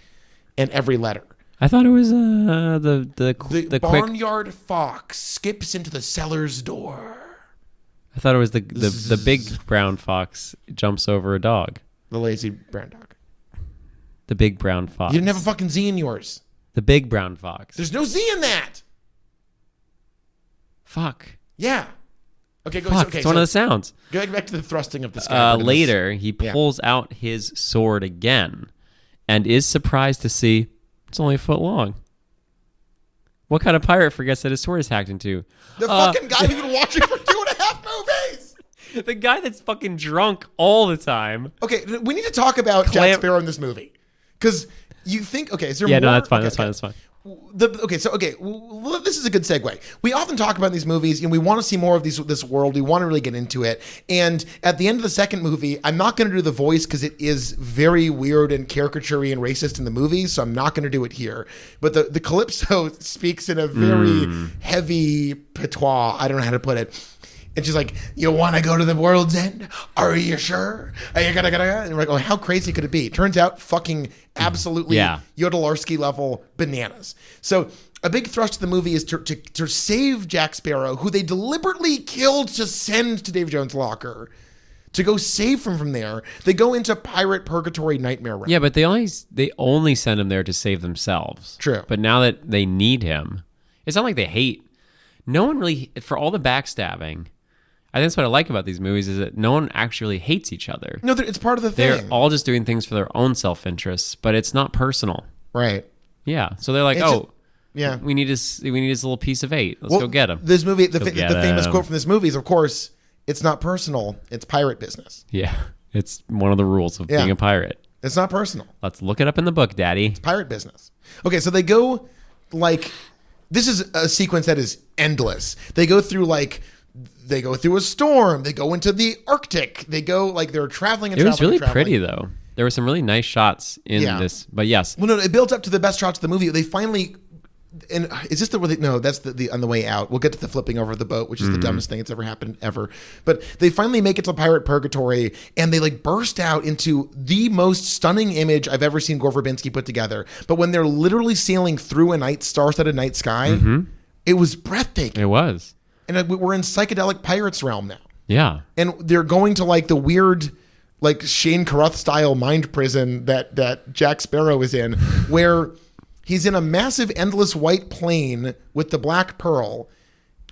and every letter. I thought it was the quick... barnyard fox skips into the cellar's door. I thought it was the big brown fox jumps over a dog. The lazy brown dog. The big brown fox. You didn't have a fucking Z in yours. The big brown fox. There's no Z in that. Fuck. Yeah. Okay, go. Fuck, Okay, it's one of the sounds. Going back to the thrusting of the scabbard. Later, he pulls out his sword again and is surprised to see it's only a foot long. What kind of pirate forgets that his sword is hacked into? The fucking guy we've been watching for 2.5 movies. The guy that's fucking drunk all the time. Okay, we need to talk about Jack Sparrow in this movie. Because you think, okay, is there more? Yeah, no, that's fine. Okay, That's fine. This is a good segue. We often talk about these movies, and we want to see more of this world. We want to really get into it. And at the end of the second movie, I'm not going to do the voice because it is very weird and caricature-y and racist in the movie, so I'm not going to do it here. But the Calypso speaks in a very heavy patois. I don't know how to put it. And she's like, you want to go to the world's end? Are you sure? Are you gonna? And we're like, oh, how crazy could it be? Turns out fucking absolutely Jodorowsky level bananas. So a big thrust of the movie is to save Jack Sparrow, who they deliberately killed to send to Davy Jones' locker. To go save him from there, they go into pirate purgatory nightmare realm. Yeah, but they only send him there to save themselves. True. But now that they need him, it's not like they hate. No one really, for all the backstabbing, I think that's what I like about these movies is that no one actually hates each other. No, it's part of the thing. They're all just doing things for their own self-interests, but it's not personal. Right. Yeah. So they're like, we need his little piece of 8. Let's go get him. This movie, the famous quote from this movie is, of course, it's not personal. It's pirate business. Yeah. It's one of the rules of being a pirate. It's not personal. Let's look it up in the book, Daddy. It's pirate business. Okay, so they go this is a sequence that is endless. They go through a storm. They go into the Arctic. They go they're traveling and traveling. It was really traveling. pretty though. There were some really nice shots in this, but yes. Well, no, it builds up to the best shots of the movie. They finally, and is this that's the on the way out. We'll get to the flipping over the boat, which is the dumbest thing that's ever happened ever. But they finally make it to pirate purgatory, and they burst out into the most stunning image I've ever seen Gore Verbinki put together. But when they're literally sailing through a star-studded night sky, it was breathtaking. It was. And we're in psychedelic pirates realm now. Yeah. And they're going to the weird, Shane Carruth style mind prison that Jack Sparrow is in, where he's in a massive endless white plane with the Black Pearl,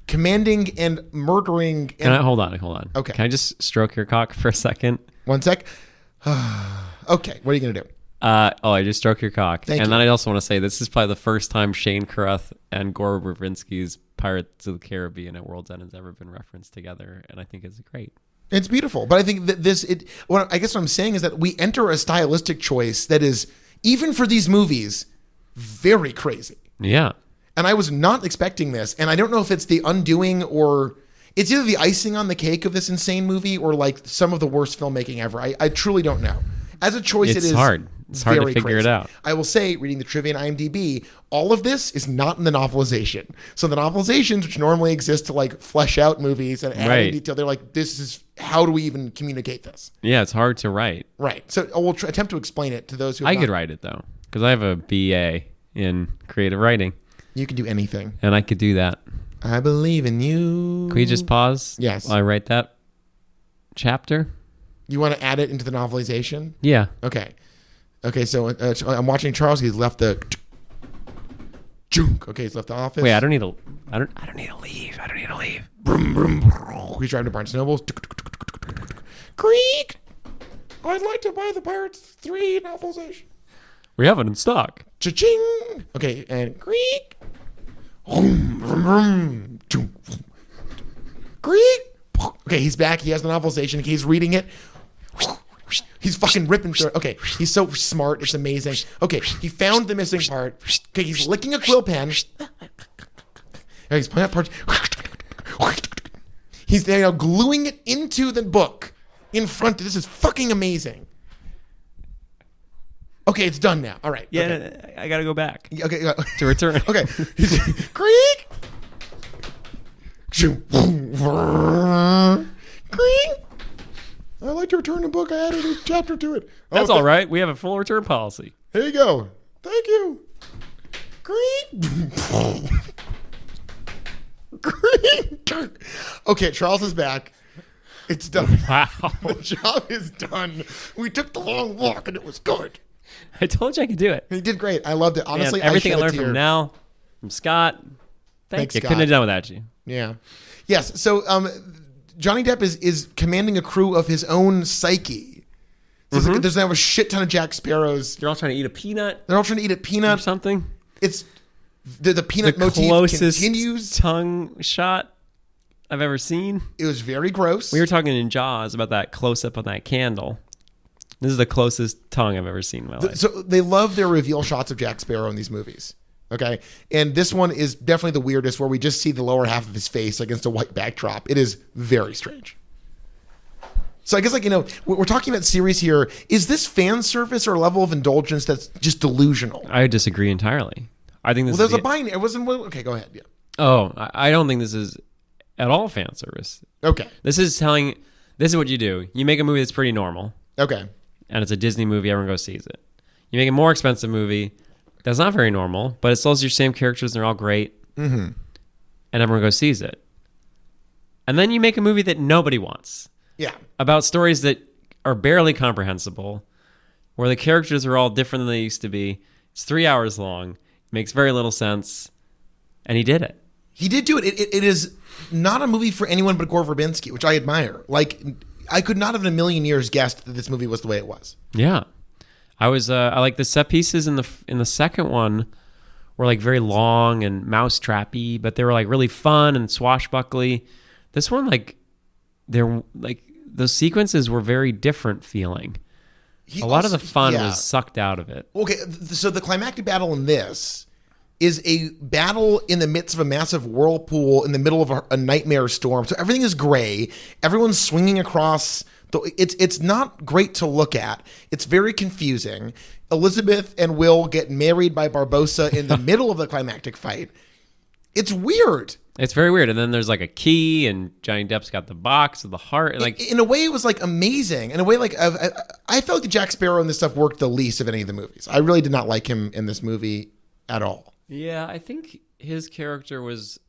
commanding and murdering. Hold on. Okay. Can I just stroke your cock for a second? One sec. Okay. What are you going to do? I just stroked your cock. Thank you. Then I also want to say this is probably the first time Shane Carruth and Gore Verbinski's Pirates of the Caribbean at World's End has ever been referenced together, and I think it's great. It's beautiful, but I think that I guess what I'm saying is that we enter a stylistic choice that is, even for these movies, very crazy. Yeah. And I was not expecting this, and I don't know if it's the undoing or it's either the icing on the cake of this insane movie or some of the worst filmmaking ever. I truly don't know. As a choice, it is hard. It's hard to figure crazy. It out. I will say, reading the trivia in IMDb, all of this is not in the novelization. So the novelizations, which normally exist to flesh out movies and add in detail, they're this is, how do we even communicate this? Yeah, it's hard to write. Right. So we'll attempt to explain it to those who I could write it, though, because I have a BA in creative writing. You can do anything. And I could do that. I believe in you. Can we just pause? Yes. While I write that chapter? You want to add it into the novelization? Yeah. Okay. So I'm watching Charles. He's left the. Okay, he's left the office. Wait, I don't need to leave. I don't need to leave. Brum, brum, brum. He's driving to Barnes & Noble's. Creak. I'd like to buy the Pirates 3 novelization. We have it in stock. Cha-ching. Okay, and creak. Vroom, vroom, vroom. Creak. Okay, he's back. He has the novelization. He's reading it. He's fucking ripping through it. Okay, he's so smart. It's amazing. Okay, he found the missing part. Okay, he's licking a quill pen. He's pulling out parts. He's now gluing it into the book in front. This is fucking amazing. Okay, it's done now. All right. Yeah, okay. I gotta go back. Okay, to return. Okay. Creak. Creak. I'd like to return the book. I added a chapter to it. That's all right. We have a full return policy. Here you go. Thank you. Creak. Creak. Okay, Charles is back. It's done. Wow. The job is done. We took the long walk and it was good. I told you I could do it. He did great. I loved it. Honestly, man, everything I learned from Nell, from Scott. Thanks, you. Scott. Couldn't have done without you. Yeah. Yes. So Johnny Depp is commanding a crew of his own psyche. So it's like there's now a shit ton of Jack Sparrows. They're all trying to eat a peanut. They're all trying to eat a peanut or something. It's the peanut motif closest continues. Tongue shot I've ever seen. It was very gross. We were talking in Jaws about that close up on that candle. This is the closest tongue I've ever seen in my life. So they love their reveal shots of Jack Sparrow in these movies. Okay. And this one is definitely the weirdest, where we just see the lower half of his face against a white backdrop. It is very strange. So I guess, like, you know, we're talking about series here. Is this fan service or a level of indulgence that's just delusional? I disagree entirely. I think this there's a binary. It wasn't. Okay, go ahead. Yeah. Oh, I don't think this is at all fan service. Okay. This is what you do. You make a movie that's pretty normal. Okay. And it's a Disney movie. Everyone goes sees it. You make a more expensive movie that's not very normal, but it still has your same characters and they're all great. And everyone goes sees it. And then you make a movie that nobody wants. Yeah. About stories that are barely comprehensible, where the characters are all different than they used to be. It's 3 hours long. Makes very little sense. And he did it. He did do it. It is not a movie for anyone but Gore Verbinki, which I admire. Like, I could not have in a million years guessed that this movie was the way it was. Yeah. I like the set pieces in the second one were like very long and mousetrappy, but they were like really fun and swashbuckly. This one, like, they're like, those sequences were very different feeling. A lot of the fun was sucked out of it. Okay, so the climactic battle in this is a battle in the midst of a massive whirlpool in the middle of a nightmare storm. So everything is gray. Everyone's swinging across. It's not great to look at. It's very confusing. Elizabeth and Will get married by Barbossa in the middle of the climactic fight. It's weird. It's very weird. And then there's like a key, and Johnny Depp's got the box of the heart. And like, in a way, it was like amazing. In a way, like I felt like Jack Sparrow in this stuff worked the least of any of the movies. I really did not like him in this movie at all. Yeah, I think his character was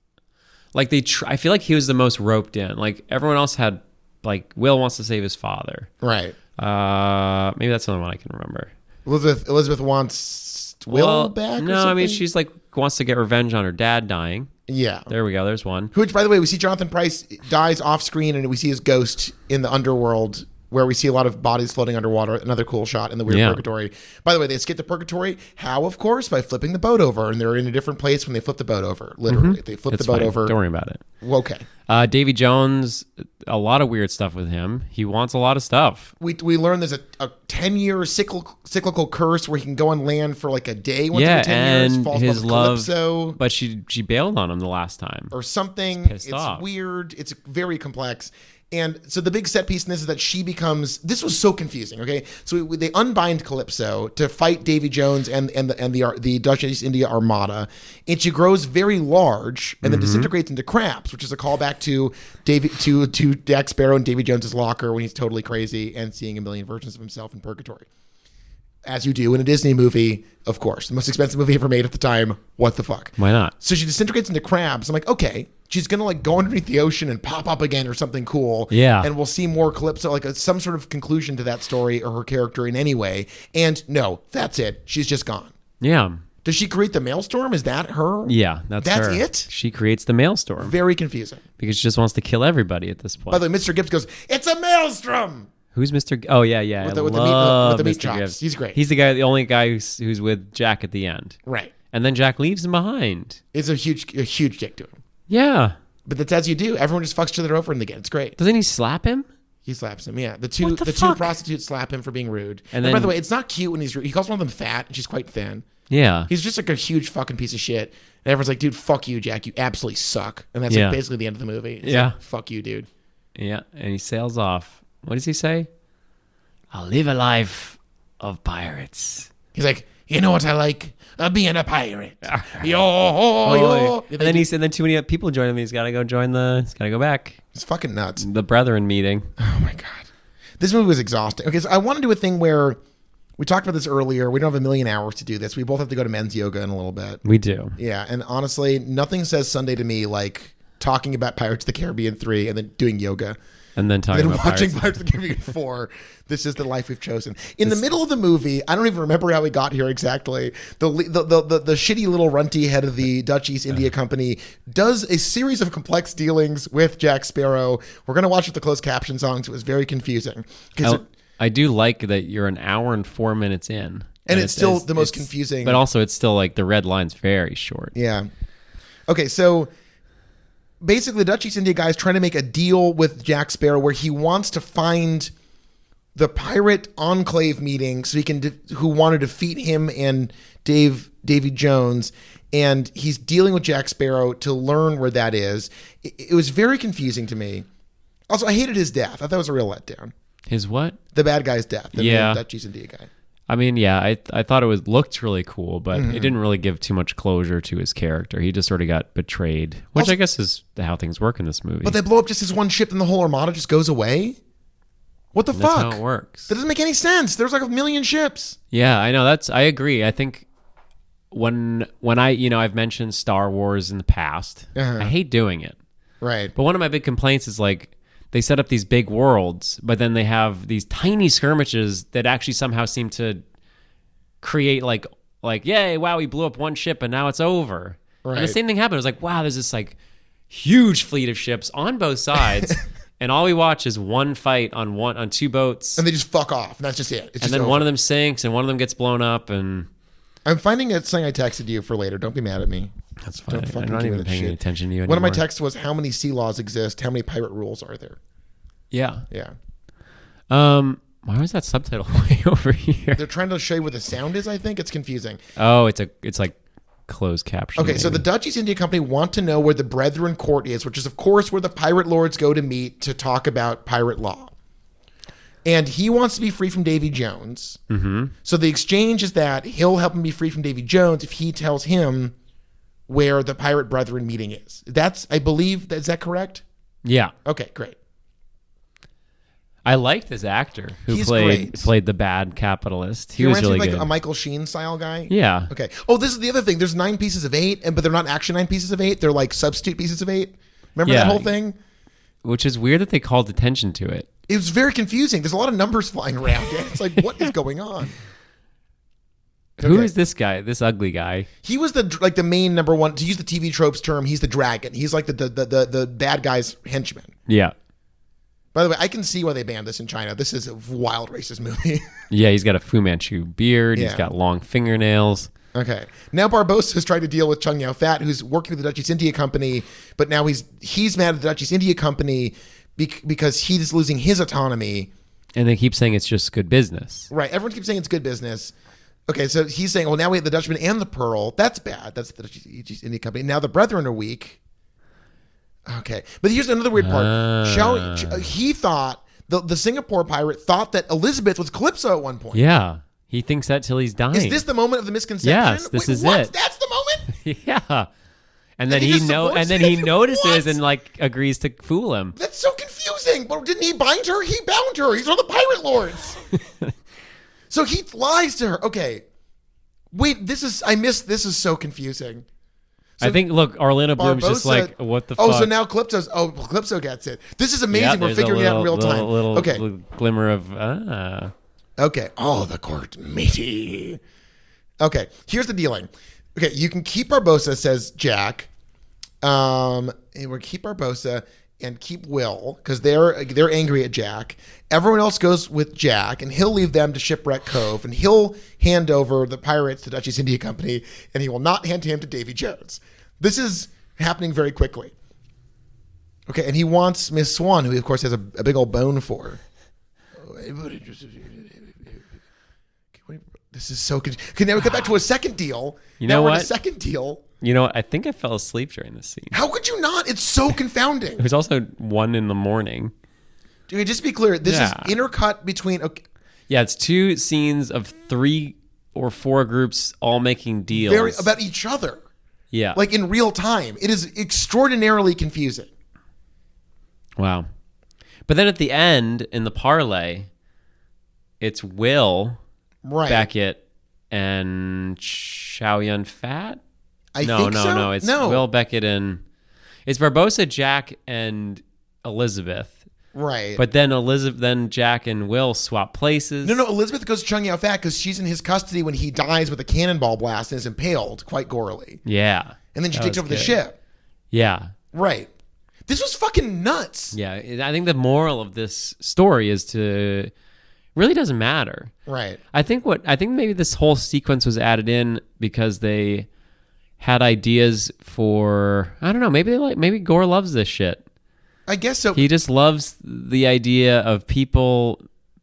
like I feel like he was the most roped in. Like everyone else had, like, Will wants to save his father. Right. Maybe that's the only one I can remember. Elizabeth wants Will back. No, I mean, she's like wants to get revenge on her dad dying. Yeah. There we go. There's one. Which, by the way, we see Jonathan Pryce dies off screen, and we see his ghost in the underworld, where we see a lot of bodies floating underwater. Another cool shot in the weird purgatory. By the way, they escape the purgatory. How? Of course, by flipping the boat over. And they're in a different place when they flip the boat over. Literally. They flip the boat over. Don't worry about it. Okay. Davy Jones, a lot of weird stuff with him. He wants a lot of stuff. We learn there's a 10-year cyclical curse where he can go on land for like a day once every 10 years. Falls his in love, Calypso. But she bailed on him the last time. Or something. It's off. Weird. It's very complex. And so the big set piece in this is that she becomes. This was so confusing. Okay, so they unbind Calypso to fight Davy Jones and the Dutch East India Armada, and she grows very large and then disintegrates into crabs, which is a callback to Jack Sparrow and Davy Jones's locker when he's totally crazy and seeing a million versions of himself in purgatory. As you do in a Disney movie, of course, the most expensive movie ever made at the time. What the fuck? Why not? So she disintegrates into crabs. I'm like, okay. She's going to like go underneath the ocean and pop up again or something cool. Yeah. And we'll see more Calypso, like some sort of conclusion to that story or her character in any way. And no, that's it. She's just gone. Yeah. Does she create the Maelstrom? Is that her? Yeah, that's her. It? She creates the Maelstrom. Very confusing. Because she just wants to kill everybody at this point. By the way, Mr. Gibbs goes, it's a Maelstrom! Who's Mr. Oh, yeah. With I the love meat Mr. chops. Gibbs. He's great. He's the only guy who's with Jack at the end. Right. And then Jack leaves him behind. It's a huge dick to him. Yeah. But that's as you do. Everyone just fucks each other over and again. It's great. Doesn't he slap him? He slaps him, yeah. The two prostitutes slap him for being rude. And by the way, it's not cute when he's rude. He calls one of them fat, and she's quite thin. Yeah. He's just like a huge fucking piece of shit. And everyone's like, dude, fuck you, Jack. You absolutely suck. And that's like basically the end of the movie. It's like, fuck you, dude. Yeah. And he sails off. What does he say? I'll live a life of pirates. He's like, you know what I like? Being a pirate. Yo. And then too many people join him. He's got to go back. It's fucking nuts. The brethren meeting. Oh my God. This movie was exhausting. Okay, so I want to do a thing where we talked about this earlier. We don't have a million hours to do this. We both have to go to men's yoga in a little bit. We do. Yeah, and honestly, nothing says Sunday to me like talking about Pirates of the Caribbean 3 and then doing yoga. And then talking And then about watching Pirates. Pirates of the Caribbean 4. This is the life we've chosen. In the middle of the movie, I don't even remember how we got here exactly. The shitty little runty head of the Dutch East India Company does a series of complex dealings with Jack Sparrow. We're going to watch with the closed caption songs. It was very confusing. I do like that you're an hour and 4 minutes in. And it's still the most confusing. But also it's still like the red line's very short. Yeah. Okay, so basically the Dutch East India guy is trying to make a deal with Jack Sparrow where he wants to find the pirate enclave meeting so he can who want to defeat him and Davy Jones, and he's dealing with Jack Sparrow to learn where that is. It was very confusing to me. Also, I hated his death. I thought it was a real letdown. His what? The bad guy's death. The Yeah. Dutch East India guy. I mean, yeah, I thought it looked really cool, but it didn't really give too much closure to his character. He just sort of got betrayed, which Also, I guess is how things work in this movie. But they blow up just his one ship and the whole armada just goes away? What the That's fuck? how it works. That doesn't make any sense. There's like a million ships. Yeah, I know. I agree. I think when I've mentioned Star Wars in the past, I hate doing it. Right. But one of my big complaints is like they set up these big worlds, but then they have these tiny skirmishes that actually somehow seem to create like yay, wow, we blew up one ship and now it's over. Right. And the same thing happened. It was like, wow, there's this like huge fleet of ships on both sides, and all we watch is one fight on two boats, And they just fuck off. And that's just it. It's and just then over. one of them sinks and one of them gets blown up, and I'm finding it something I texted you for later. Don't be mad at me. that's fine. Don't fucking I'm not give me even that paying any shit. attention to you anymore. One of my texts was, how many sea laws exist? How many pirate rules are there? Yeah. Yeah. Why was that subtitle way over here? They're trying to show you where the sound is, I think. It's confusing. Oh, it's like closed caption. Okay, so the Dutch East India Company want to know where the Brethren Court is, which is, of course, where the pirate lords go to meet to talk about pirate law. And he wants to be free from Davy Jones. Mm-hmm. So the exchange is that he'll help him be free from Davy Jones if he tells him where the pirate brethren meeting is. I believe, is that correct? Yeah. Okay, great. I liked this actor who He's played the bad capitalist. He was reminds me really of good. a Michael Sheen style guy. Yeah. Okay. Oh, this is the other thing. There's 9 pieces of 8, but they're not actually 9 pieces of 8. They're like substitute pieces of 8. Remember Yeah. that whole thing? Which is weird that they called attention to it. It was very confusing. There's a lot of numbers flying around. It's like, what is going on? Who Okay. is this guy? This ugly guy? He was the main number one. To use the TV tropes term, he's the dragon. He's like the bad guy's henchman. Yeah. By the way, I can see why they banned this in China. This is a wild racist movie. Yeah, he's got a Fu Manchu beard. Yeah. He's got long fingernails. Okay. Now Barbosa is trying to deal with Chung Yao Fat, who's working with the Dutch East India Company, but now he's mad at the Dutch East India Company because he's losing his autonomy. And they keep saying it's just good business. Right. Everyone keeps saying it's good business. Okay, so he's saying, well, now we have the Dutchman and the Pearl. That's bad. That's the Dutch East India Company. Now the Brethren are weak. Okay. But here's another weird part. He thought, the Singapore pirate thought that Elizabeth was Calypso at one point. Yeah. He thinks that till he's dying. Is this the moment of the misconception? Yes, this is what? it. That's the moment? Yeah. And then he just supports and then he it? notices What? and like agrees to fool him. That's so confusing. But didn't he bind her? He bound her. He's one of the pirate lords. So he lies to her. Okay. Wait, this is so confusing. So I think, look, Orlando Bloom's just Barbosa- like, what the Oh, fuck? so now Calypso gets it. This is amazing. Yeah, We're there's a figuring it out in real time. Okay. Little glimmer of, Okay. Oh, the court meaty. Okay. Here's the dealing. Okay. You can keep Barbosa, says Jack. And we'll keep Barbosa and keep Will because they're angry at Jack. Everyone else goes with Jack, and he'll leave them to Shipwreck Cove, and he'll hand over the pirates to Dutch East India Company, and he will not hand him to Davy Jones. This is happening very quickly. Okay, and he wants Miss Swan, who he, of course, has a big old bone for. This is so confusing. Okay, now we get back to a second deal. You know now we're in what? a second deal. you know what? I think I fell asleep during this scene. How could you not? It's so confounding. It was also 1 a.m. Dude, just to be clear, this Yeah. is intercut between... Okay, Yeah, it's 2 scenes of 3 or 4 groups all making deals. about each other. Yeah. Like in real time. It is extraordinarily confusing. Wow. But then at the end, in the parlay, it's Will, Right. Beckett, and Chow Yun Fat? I think so? No. It's No. Will, Beckett, and... It's Barbossa, Jack, and Elizabeth. Right. But then Jack and Will swap places. No, Elizabeth goes to Chung Yao Fat because she's in his custody when he dies with a cannonball blast and is impaled quite gorily. Yeah. And then she takes over the ship. Yeah. Right. This was fucking nuts. Yeah. I think the moral of this story is to really doesn't matter. Right. I think maybe this whole sequence was added in because they had ideas for, I don't know, maybe Gore loves this shit. I guess so. He just loves the idea of people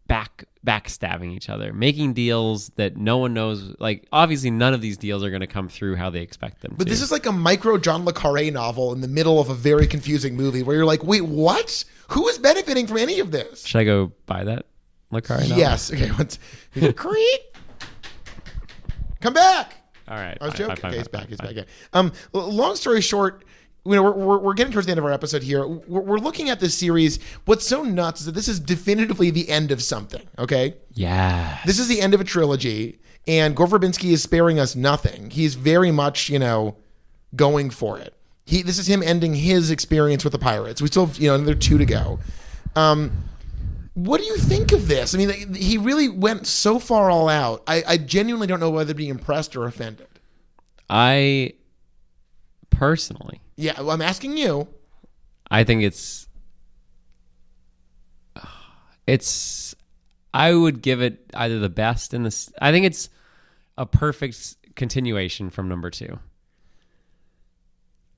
backstabbing each other, making deals that no one knows. Like, obviously, none of these deals are going to come through how they expect them to. But this is like a micro John le Carré novel in the middle of a very confusing movie where you're like, wait, what? Who is benefiting from any of this? Should I go buy that le Carré novel? Yes. Okay. Creep. Come back. All right. I was joking. Okay, he's back. Yeah. Long story short, we're getting towards the end of our episode here. We're looking at this series. What's so nuts is that this is definitively the end of something. Okay. Yeah. This is the end of a trilogy, and Gore Verbinki is sparing us nothing. He's very much, going for it. This is him ending his experience with the pirates. We still have, another 2 to go. What do you think of this? I mean, he really went so far all out. I genuinely don't know whether to be impressed or offended. I personally, yeah, well, I'm asking you. I think I would give it either the best and the. I think it's a perfect continuation from number 2.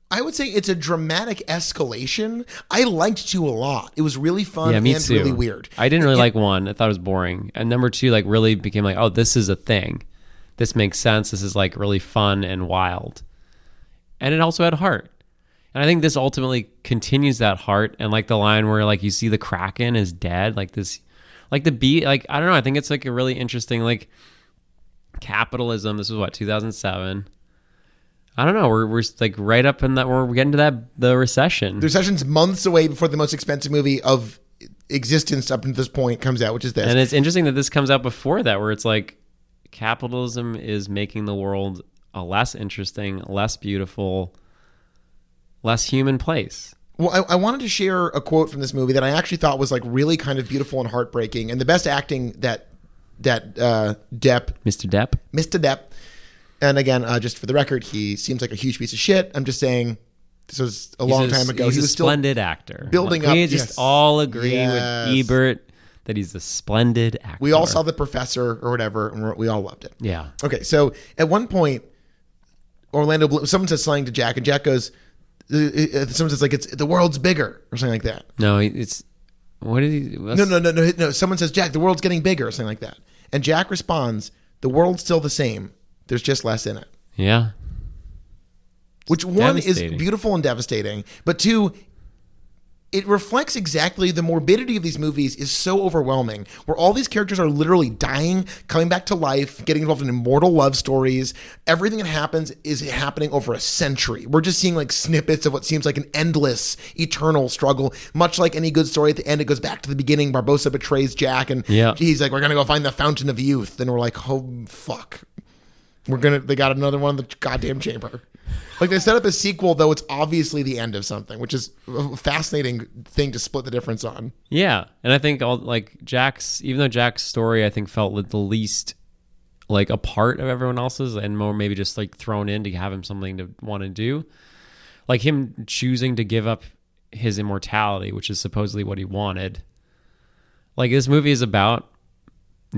I would say it's a dramatic escalation. I liked 2 a lot. It was really fun Yeah, me and too. really weird. I didn't really like 1. I thought it was boring. And number 2, like, really became like, oh, this is a thing. This makes sense. This is like really fun and wild. And it also had heart. And I think this ultimately continues that heart. And like the line where like you see the Kraken is dead, like this, like the beat, like, I don't know. I think it's like a really interesting, like, capitalism. This was what, 2007. I don't know. We're like right up in that. We're getting to the recession. The recession's months away before the most expensive movie of existence up to this point comes out, which is this. And it's interesting that this comes out before that, where it's like capitalism is making the world a less interesting, less beautiful, less human place. Well, I wanted to share a quote from this movie that I actually thought was like really kind of beautiful and heartbreaking, and the best acting that Mr. Depp. And again, just for the record, he seems like a huge piece of shit. I'm just saying, this was a long time ago. He's he a was splendid actor. Building up. We just all agree with Ebert that he's a splendid actor. We all saw The Professor or whatever, and we all loved it. Yeah. Okay, so at one point, Orlando Bloom, someone says something to Jack, and Jack goes, someone says like, it's the world's bigger or something like that. No, it's, what did he? No. Someone says, Jack, the world's getting bigger or something like that. And Jack responds, the world's still the same. There's just less in it. Yeah. Which one is beautiful and devastating, but 2, it reflects exactly the morbidity of these movies is so overwhelming, where all these characters are literally dying, coming back to life, getting involved in immortal love stories. Everything that happens is happening over a century. We're just seeing like snippets of what seems like an endless, eternal struggle. Much like any good story, at the end, it goes back to the beginning. Barbossa betrays Jack, and he's like, we're going to go find the fountain of youth. And we're like, oh, fuck. They got another one in the goddamn chamber. Like, they set up a sequel, though it's obviously the end of something, which is a fascinating thing to split the difference on. Yeah. And I think even though Jack's story, I think, felt the least like a part of everyone else's and more maybe just like thrown in to have him something to want to do. Like him choosing to give up his immortality, which is supposedly what he wanted. Like, this movie is about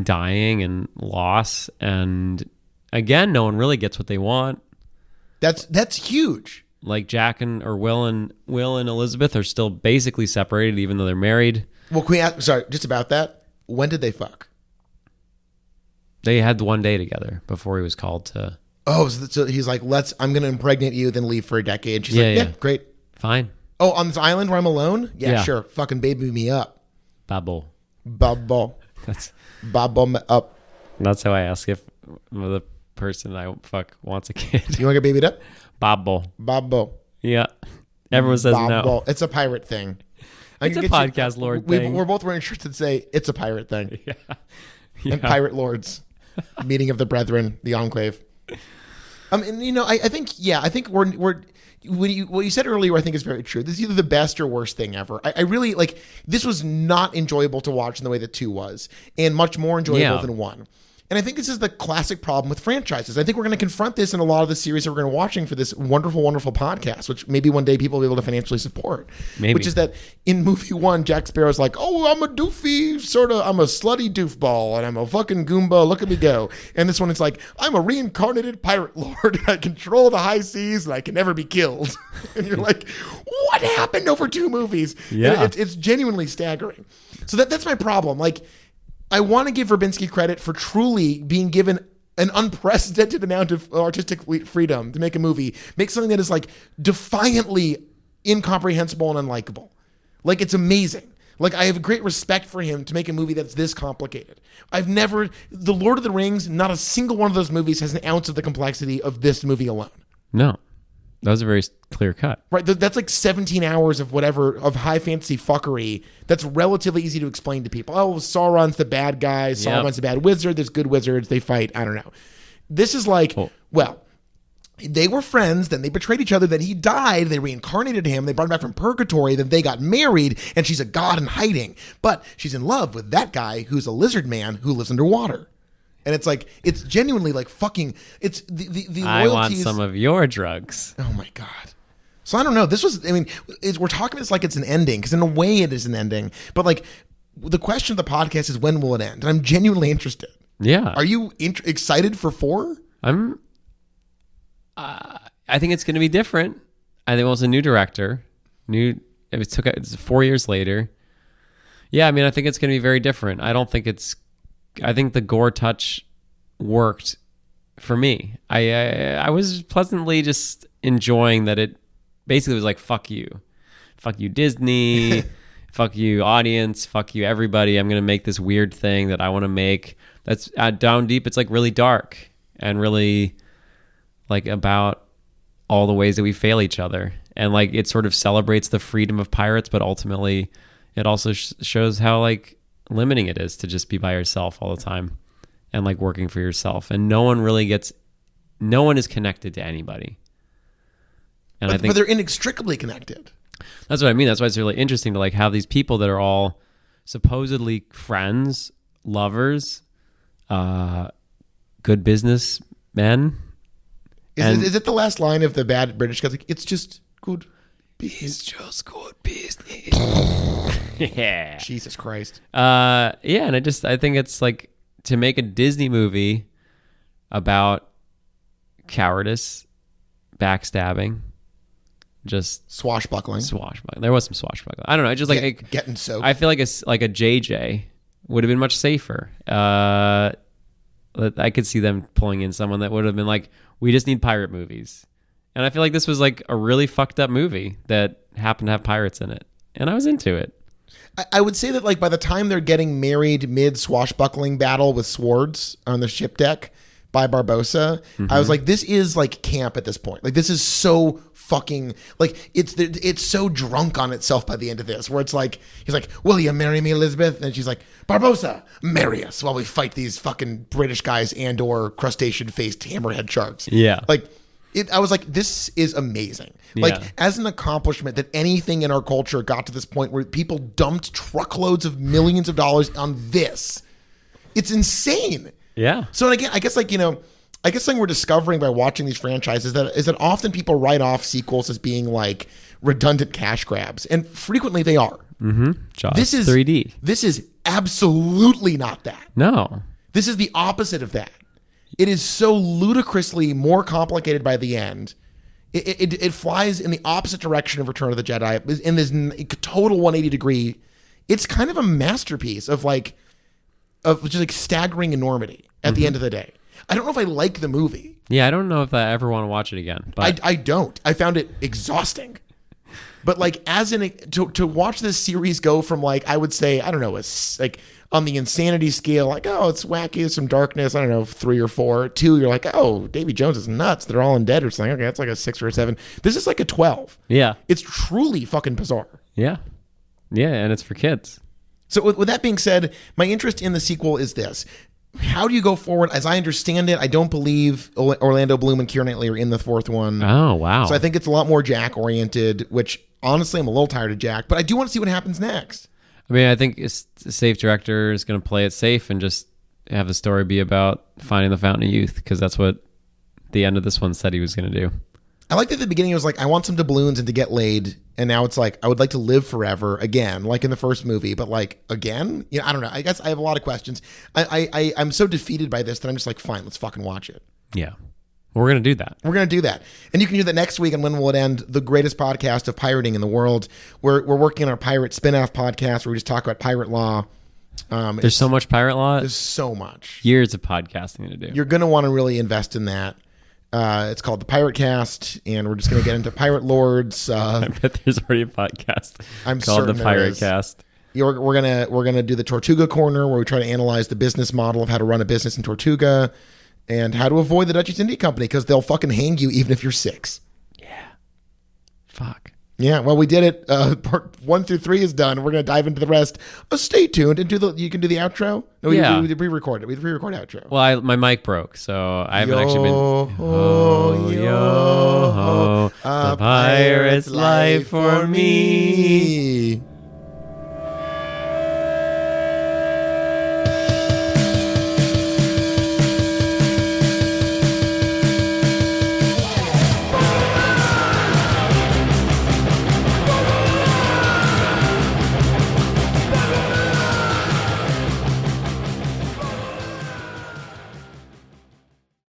dying and loss, and again, no one really gets what they want. That's huge. Like Jack Will and Elizabeth are still basically separated, even though they're married. Well, can we ask, sorry, just about that. When did they fuck? They had 1 day together before he was called to. Oh, so he's like, I'm going to impregnate you, then leave for a decade. She's like, yeah, great. Fine. Oh, on this island where I'm alone? Yeah, sure. Fucking baby me up. Babble. That's babble me up. That's how I ask if the person I fuck wants a kid. You want to get babied up? Babble. Yeah. Everyone says no. It's a pirate thing. It's a podcast lord thing. We're both wearing shirts that say it's a pirate thing. Yeah. And pirate lords. Meeting of the brethren, the enclave. And I think we're what you said earlier, I think is very true. This is either the best or worst thing ever. I really like, this was not enjoyable to watch in the way that 2 was, and much more enjoyable than 1. And I think this is the classic problem with franchises. I think we're going to confront this in a lot of the series that we're going to be watching for this wonderful, wonderful podcast, which maybe one day people will be able to financially support. Maybe. Which is that in movie 1, Jack Sparrow's like, oh, I'm a doofy, I'm a slutty doofball, and I'm a fucking Goomba, look at me go. And this one, it's like, I'm a reincarnated pirate lord, and I control the high seas, and I can never be killed. And you're like, what happened over 2 movies? Yeah. And it's genuinely staggering. So that's my problem. Like, I want to give Verbinski credit for truly being given an unprecedented amount of artistic freedom to make a movie, make something that is like defiantly incomprehensible and unlikable. Like, it's amazing. Like, I have great respect for him to make a movie that's this complicated. The Lord of the Rings, not a single one of those movies has an ounce of the complexity of this movie alone. No. That was a very clear cut. Right, that's like 17 hours of whatever, of high fantasy fuckery that's relatively easy to explain to people. Oh, Sauron's the bad guy, Sauron's the bad wizard, there's good wizards, they fight, I don't know. This is like, well, they were friends, then they betrayed each other, then he died, they reincarnated him, they brought him back from purgatory, then they got married, and she's a god in hiding. But she's in love with that guy who's a lizard man who lives underwater. And it's like, it's genuinely like fucking, it's the loyalties. I want some of your drugs. Oh my God. So I don't know. This was, I mean, we're talking this like it's an ending, because in a way it is an ending. But like, the question of the podcast is, when will it end? And I'm genuinely interested. Yeah. Are you excited for 4? I think it's going to be different. I think it was a new director. It's 4 years later. Yeah, I mean, I think it's going to be very different. I think the gore touch worked for me. I was pleasantly just enjoying that it basically was like, fuck you Disney, fuck you audience, fuck you everybody. I'm going to make this weird thing that I want to make. That's down deep. It's like really dark and really like about all the ways that we fail each other. And like, it sort of celebrates the freedom of pirates, but ultimately it also shows how like limiting it is to just be by yourself all the time and like working for yourself, and no one is connected to anybody. And but they're inextricably connected. That's what I mean. That's why it's really interesting to like have these people that are all supposedly friends, lovers, good businessmen. Is it the last line of the bad British guy? Like, it's just good business. It's just good business. Yeah. Jesus Christ. Yeah, and I think it's like, to make a Disney movie about cowardice, backstabbing, just swashbuckling. There was some swashbuckling. I don't know. I just like getting soaked. I feel like a JJ would have been much safer. I could see them pulling in someone that would have been like, we just need pirate movies. And I feel like this was like a really fucked up movie that happened to have pirates in it. And I was into it. I would say that like by the time they're getting married mid swashbuckling battle with swords on the ship deck by Barbossa, I was like, this is like camp at this point. Like, this is so fucking like, it's so drunk on itself by the end of this, where it's like, he's like, will you marry me, Elizabeth? And she's like, Barbossa, marry us while we fight these fucking British guys and or crustacean faced hammerhead sharks. Yeah. Like, I was like, this is amazing. Like, as an accomplishment that anything in our culture got to this point where people dumped truckloads of millions of dollars on this. It's insane. Yeah. So again, I guess like, I guess something we're discovering by watching these franchises is that often people write off sequels as being like redundant cash grabs. And frequently they are. Mm-hmm. Jaws this is 3D. This is absolutely not that. No. This is the opposite of that. It is so ludicrously more complicated by the end. It flies in the opposite direction of Return of the Jedi in this total 180 degree. It's kind of a masterpiece of just like staggering enormity at the end of the day. I don't know if I like the movie. Yeah, I don't know if I ever want to watch it again. But I don't. I found it exhausting. But like, to watch this series go from like, I would say, I don't know, it's like on the insanity scale, like, oh, it's wacky, there's some darkness, I don't know, 3 or 4. 2, you're like, oh, Davy Jones is nuts, they're all undead or something. Okay, that's like a 6 or a 7. This is like a 12. Yeah. It's truly fucking bizarre. Yeah. Yeah, and it's for kids. So with that being said, my interest in the sequel is this. how do you go forward? As I understand it, I don't believe Orlando Bloom and Keira Knightley are in the fourth one. Oh, wow. So I think it's a lot more Jack oriented, which honestly I'm a little tired of Jack, but I do want to see what happens next. I mean, I think a safe director is going to play it safe and just have the story be about finding the Fountain of Youth, because that's what the end of this one said he was going to do. I like that at the beginning it was like, I want some doubloons and to get laid. And now it's like, I would like to live forever again, like in the first movie, but like again? You know, I don't know. I guess I have a lot of questions. I'm so defeated by this that I'm just like, fine, let's fucking watch it. Yeah. We're going to do that. We're going to do that. And you can do that next week on When Will It End, the greatest podcast of pirating in the world. We're working on our pirate spin-off podcast where we just talk about pirate law. There's so much pirate law. There's so much. Years of podcasting to do. You're going to want to really invest in that. It's called the Pirate Cast, and we're just going to get into pirate lords. I bet there's already a podcast I'm called the Pirate Cast. We're gonna do the Tortuga Corner, where we try to analyze the business model of how to run a business in Tortuga, and how to avoid the Dutch East India Company, because they'll fucking hang you even if you're 6. Yeah. Fuck. Yeah, well, we did it. Part 1 through 3 is done. We're going to dive into the rest. Stay tuned and you can do the outro. No, Yeah. we pre-record it. We pre-record outro. Well, my mic broke, so I haven't actually been. Yo, Yo, ho, a the pirate's life for me.